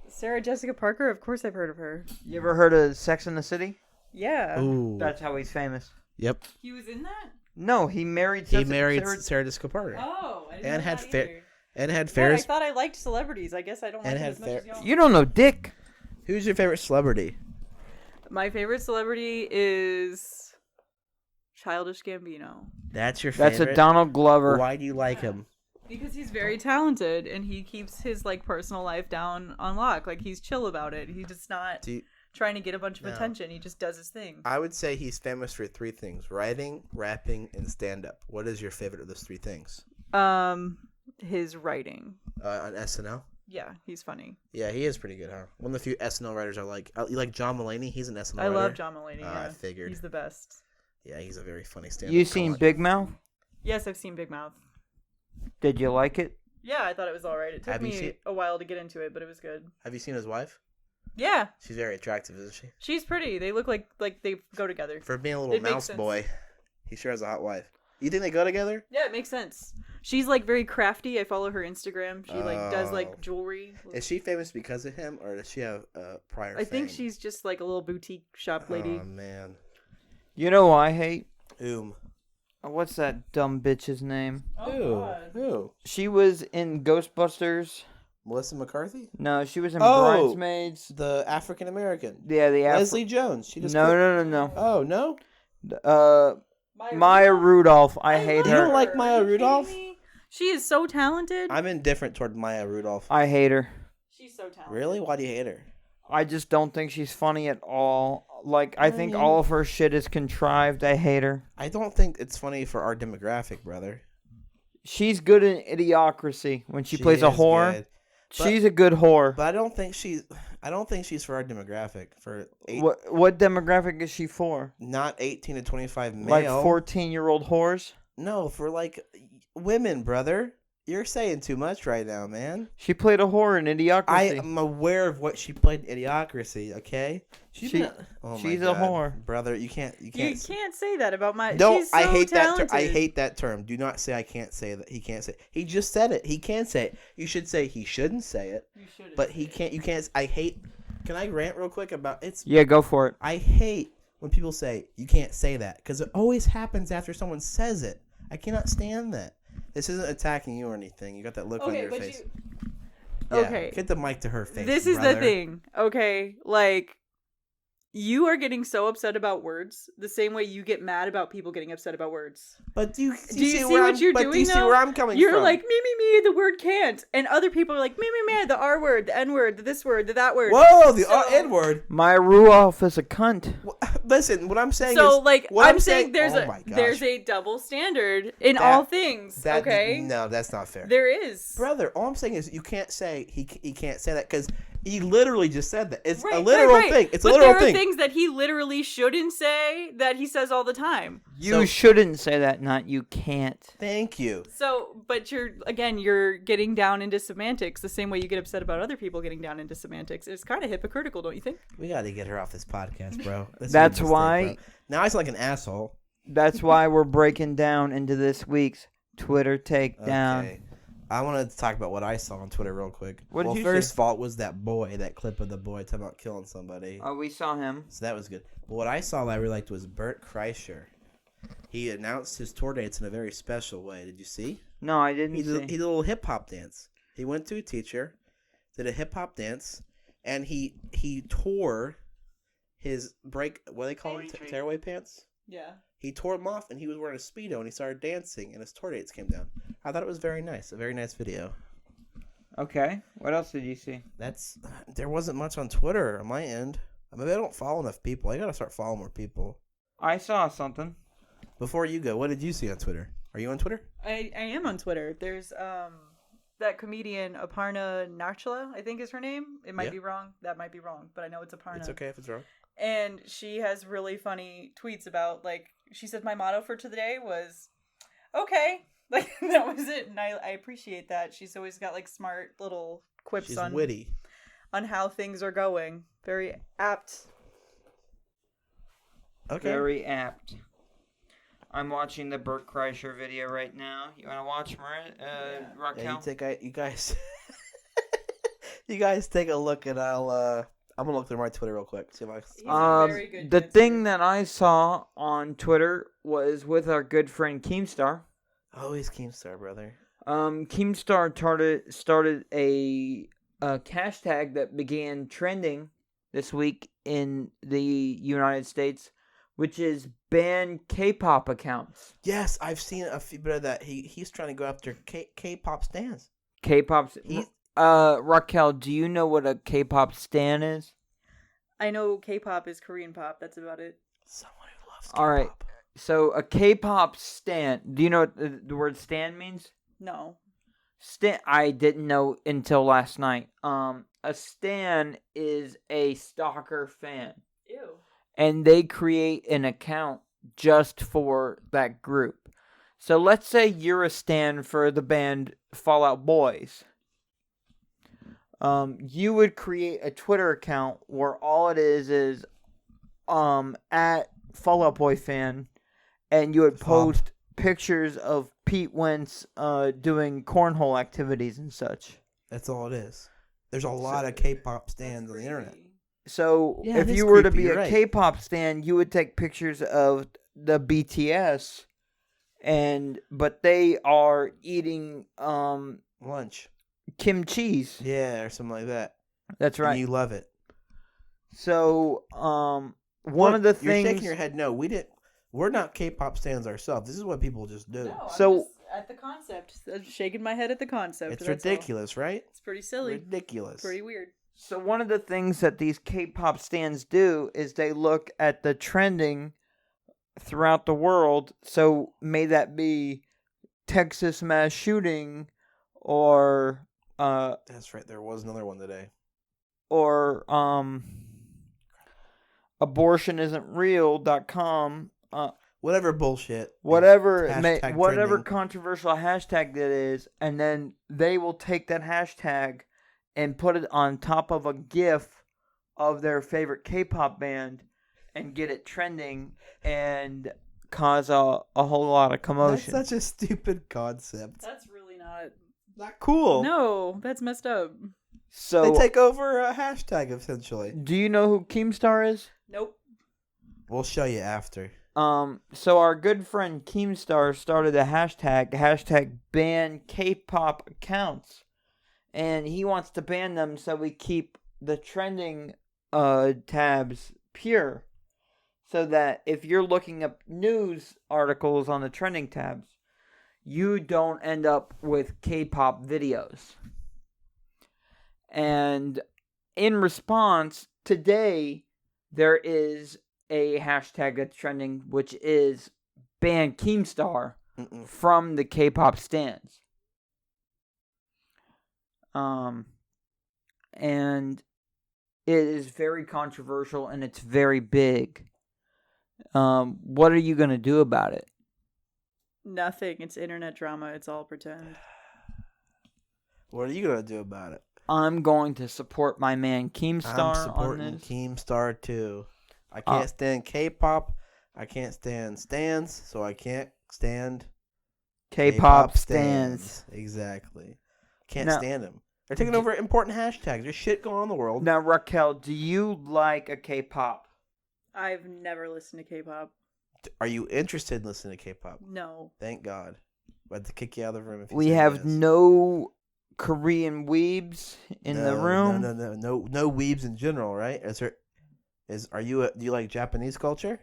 Sarah Jessica Parker? Of course I've heard of her. You ever heard of Sex and the City? Yeah. Ooh. That's how he's famous. Yep. He was in that? No, he married. He married Sarah Jessica Parker. Oh, I didn't And know had that Fer- either. And had God, I Ferris. thought I liked celebrities. I guess I don't like And them had as much as y'all. You don't know Dick. Who's your favorite celebrity? My favorite celebrity is Childish Gambino. That's your favorite. That's a Donald Glover. Why do you like him? Because he's very talented and he keeps his personal life down on lock. Like he's chill about it. He's just not trying to get a bunch of attention. He just does his thing. I would say he's famous for 3 things: writing, rapping, and stand-up. What is your favorite of those 3 things? His writing. On SNL. Yeah, he's funny. Yeah, he is pretty good, huh? One of the few SNL writers I like. You like John Mulaney? He's an SNL I writer. love John Mulaney. I Yeah. figured. He's the best. Yeah, he's a very funny stand-up. You seen Big Mouth? Yes, I've seen Big Mouth. Did you like it? Yeah, I thought it was all right. It took Have you me seen- a while to get into it, but it was good. Have you seen his wife? Yeah, She's very attractive, isn't she? she's pretty. They look like they go together. For being a little It makes mouse sense. boy, he sure has a hot wife. You think they go together? Yeah, it makes sense. She's very crafty. I follow her Instagram. She does Oh. jewelry. Is she famous because of him, or does she have prior I think fame? she's just a little boutique shop lady. Oh man. You know who I hate? What's that dumb bitch's name? Who? She was in Ghostbusters. Melissa McCarthy? No, she was in Oh! Bridesmaids. The African American. Yeah, the Leslie Jones. She just No. Oh no. Maya Rudolph. I hate You her. don't like Maya Rudolph? She is so talented. I'm indifferent toward Maya Rudolph. I hate her. She's so talented. Really? Why do you hate her? I just don't think she's funny at all. Like, I think all of her shit is contrived. I hate her. I don't think it's funny for our demographic, brother. She's good in Idiocracy when she plays a is whore. good. She's a good whore. But I don't think she's for our demographic. What demographic is she for? Not 18 to 25 male. Like 14-year-old whores? No, for like women, brother. You're saying too much right now, man. She played a whore in Idiocracy. I am aware of what she played in Idiocracy, okay? She's a whore. Brother, you can't You can't say that about my. No, She's so I hate talented. that I hate that term. Do not say I can't say that. He can't say it. He just said it. He can say it. You should say he shouldn't say it. But he can't. You can't. I hate. Can I rant real quick about it's? Yeah, go for it. I hate when people say you can't say that because it always happens after someone says it. I cannot stand that. This isn't attacking you or anything. You got that look on your face. Okay. Get the mic to her face. This is brother. the thing. Okay, like you are getting so upset about words the same way you get mad about people getting upset about words. But do you see what you're doing? Do you see where I'm coming You're from? like me, the word can't, and other people are like me, the R word, the N word, the this word, the that word. Whoa, the N word. Maya Rudolph is a cunt. Listen, what I'm saying So is, like what I'm saying, there's oh my gosh. there's a double standard in all things. Okay, no, that's not fair. there is. Brother, all I'm saying is you can't say he can't say that because he literally just said that. It's Right, a literal right. thing. It's a but literal there are thing. things that he literally shouldn't say that he says all the time. You shouldn't say that, not you can't. Thank you. So, but you're getting down into semantics the same way you get upset about other people getting down into semantics. It's kind of hypocritical, don't you think? We got to get her off this podcast, bro. That's why. Now I sound like an asshole. That's why we're breaking down into this week's Twitter takedown. Okay. I wanted to talk about what I saw on Twitter real quick. What did you first see? of all, it was that clip of the boy talking about killing somebody. Oh, we saw him. So that was good. But what I saw that I really liked was Bert Kreischer. He announced his tour dates in a very special way. Did you see? No, I didn't He see. did a little hip-hop dance. He went to a teacher, did a hip-hop dance, and he tore his what do they call them? Tearaway pants? Yeah. He tore them off, and he was wearing a Speedo, and he started dancing, and his tour dates came down. I thought it was very nice. A very nice video. Okay. What else did you see? There wasn't much on Twitter on my end. Maybe I don't follow enough people. I gotta start following more people. I saw something. Before you go, what did you see on Twitter? Are you on Twitter? I am on Twitter. There's that comedian Aparna Nachla, I think is her name. It might be wrong. That might be wrong, but I know it's Aparna. It's okay if it's wrong. And she has really funny tweets about, like, she said my motto for today was, okay. Like, that was it. And I appreciate that. She's always got, like, smart little quips She's on witty. On how things are going. Very apt. Okay. Very apt. I'm watching the Bert Kreischer video right now. You want to watch Raquel? Yeah, you guys, you guys take a look, and I'm gonna look through my Twitter real quick. See if I. The thing that I saw on Twitter was with our good friend Keemstar. Oh, he's Keemstar, brother. Keemstar started a hashtag that began trending this week in the United States, which is ban K-pop accounts. Yes, I've seen a few bit of that. He's trying to go after K-pop stans. K-pop. Raquel, do you know what a K-pop stan is? I know K-pop is Korean pop. That's about it. Someone who loves K-pop. All right. So a K-pop stan. Do you know what the word stan means? No. Stan. I didn't know until last night. A stan is a stalker fan. Ew. And they create an account just for that group. So let's say you're a stan for the band Fall Out Boys. You would create a Twitter account where all it is at Fall Out Boy fan, and you would post pictures of Pete Wentz doing cornhole activities and such. That's all it is. There's a lot of K-pop stans on the internet. So Yeah, if it is you were to creepy, be you're a right. K-pop stan, you would take pictures of the BTS, but they are eating Lunch. kimchi's. Yeah, or something like that. That's right. And you love it. So one of the things You're shaking your head. No, we didn't. We're not K-pop stans ourselves. This is what people just do. No, So At the concept. I'm shaking my head at the concept. It's that's all. ridiculous, right? It's pretty silly. Ridiculous. Pretty weird. So one of the things that these K-pop stands do is they look at the trending throughout the world. So may that be Texas mass shooting or That's right. There was another one today. or abortionisn'treal.com, Whatever bullshit. whatever Hashtag whatever trending. controversial hashtag that is, and then they will take that hashtag and put it on top of a GIF of their favorite K-pop band and get it trending and cause a whole lot of commotion. That's such a stupid concept. That's really not Cool. No, that's messed up. So They take over a hashtag, essentially. do you know who Keemstar is? Nope. We'll show you after. So our good friend Keemstar started a hashtag ban K-pop accounts, and he wants to ban them so we keep the trending tabs pure, so that if you're looking up news articles on the trending tabs, you don't end up with K-pop videos. And in response, today there is a hashtag that's trending, which is ban Keemstar from the K-pop stands. And it is very controversial and it's very big. What are you gonna do about it? Nothing. It's internet drama. It's all pretend. What are you going to do about it? I'm going to support my man Keemstar I'm on supporting this. Keemstar, too. I can't stand K-pop. I can't stand stands, so I can't stand K-pop stands. Exactly. Can't Now- stand them. They're taking over important hashtags. There's shit going on in the world. Now, Raquel, do you like a K-pop? I've never listened to K-pop. Are you interested in listening to K-pop? No. Thank God. I had to kick you out of the room if you We said have yes. no Korean weebs in the room. No weebs in general, right? Do you like Japanese culture?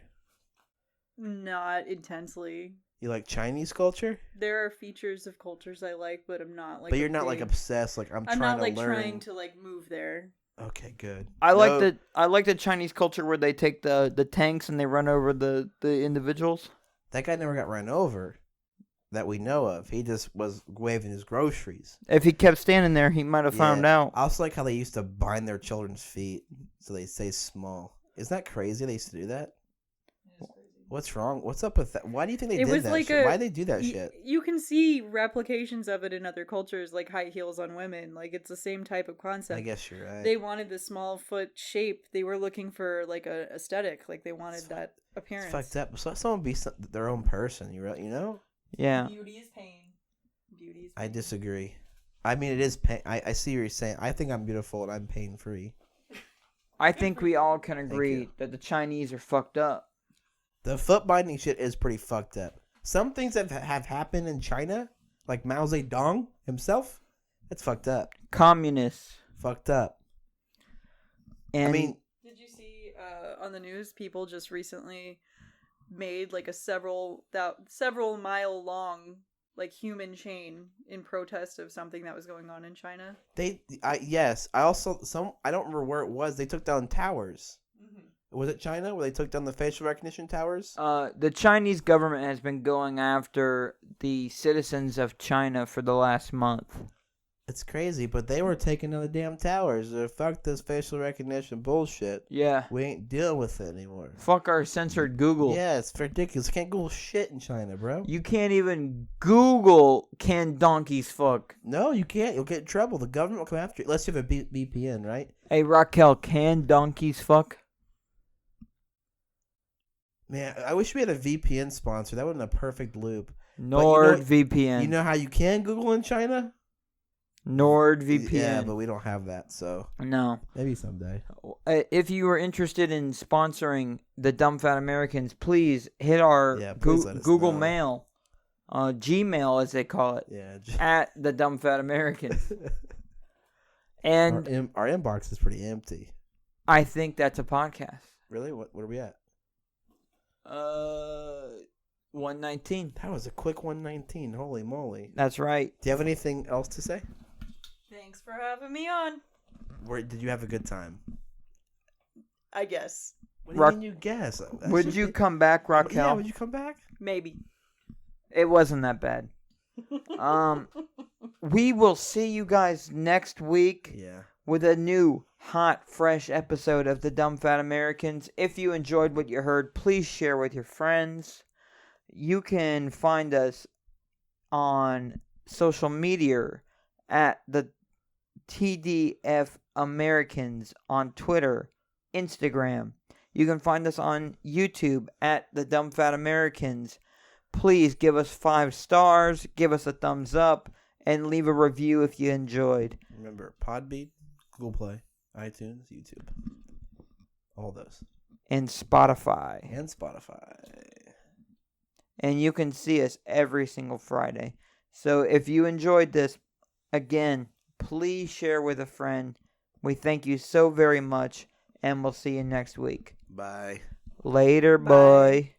Not intensely. You like Chinese culture? There are features of cultures I like, but I'm not like. But you're not like obsessed. Like I'm I'm trying not to like learn. trying to like move there. Okay, good. I like the Chinese culture where they take the tanks and they run over the individuals. That guy never got run over, that we know of. He just was waving his groceries. If he kept standing there, he might have found out. I also like how they used to bind their children's feet so they stay small. Isn't that crazy? They used to do that. What's wrong? What's up with that? Why do you think they did that shit? Why did they do that shit? You can see replications of it in other cultures, like high heels on women. Like it's the same type of concept. I guess you're right. They wanted the small foot shape. They were looking for like a aesthetic. Like they wanted that appearance. It's fucked up. So someone be their own person. You know? Yeah. Beauty is pain. Beauty is pain. I disagree. I mean, it is pain. I see what you're saying. I think I'm beautiful and I'm pain free. I think we all can agree that the Chinese are fucked up. The foot binding shit is pretty fucked up. Some things have happened in China, like Mao Zedong himself. That's fucked up. Communists. Fucked up. And I mean, Did you see on the news? People just recently made like a several mile long like human chain in protest of something that was going on in China. yes. I don't remember where it was. They took down towers. Was it China where they took down the facial recognition towers? the Chinese government has been going after the citizens of China for the last month. It's crazy, but they were taking down the damn towers. Fuck this facial recognition bullshit. Yeah. We ain't dealing with it anymore. Fuck our censored Google. Yeah, it's ridiculous. You can't Google shit in China, bro. You can't even Google can donkeys fuck. No, you can't. You'll get in trouble. The government will come after you. Unless you have a VPN, right? Hey, Raquel, can donkeys fuck? Man, I wish we had a VPN sponsor. That would have been a perfect loop. NordVPN. You know how you can Google in China? NordVPN. Yeah, but we don't have that, so No. maybe someday. If you are interested in sponsoring the Dumb Fat Americans, please hit our please let us Google know. Mail, Gmail as they call it, Yeah. at the Dumb Fat Americans. And our inbox is pretty empty. I think that's a podcast. Really? What are we at? 119. That was a quick 119. Holy moly. That's right. Do you have anything else to say? Thanks for having me on. Did you have a good time? I guess. What do you mean you guess? Would you come back, Raquel? Yeah, would you come back? Maybe. It wasn't that bad. We will see you guys next week with a new hot, fresh episode of The Dumb Fat Americans. If you enjoyed what you heard, please share with your friends. You can find us on social media at the TDF Americans on Twitter, Instagram. You can find us on YouTube at The Dumb Fat Americans. Please give us 5 stars, give us a thumbs up, and leave a review if you enjoyed. Remember, Podbean, Google Play, iTunes, YouTube. All those. And Spotify. And you can see us every single Friday. So if you enjoyed this, again, please share with a friend. We thank you so very much, and we'll see you next week. Bye. Later, boy.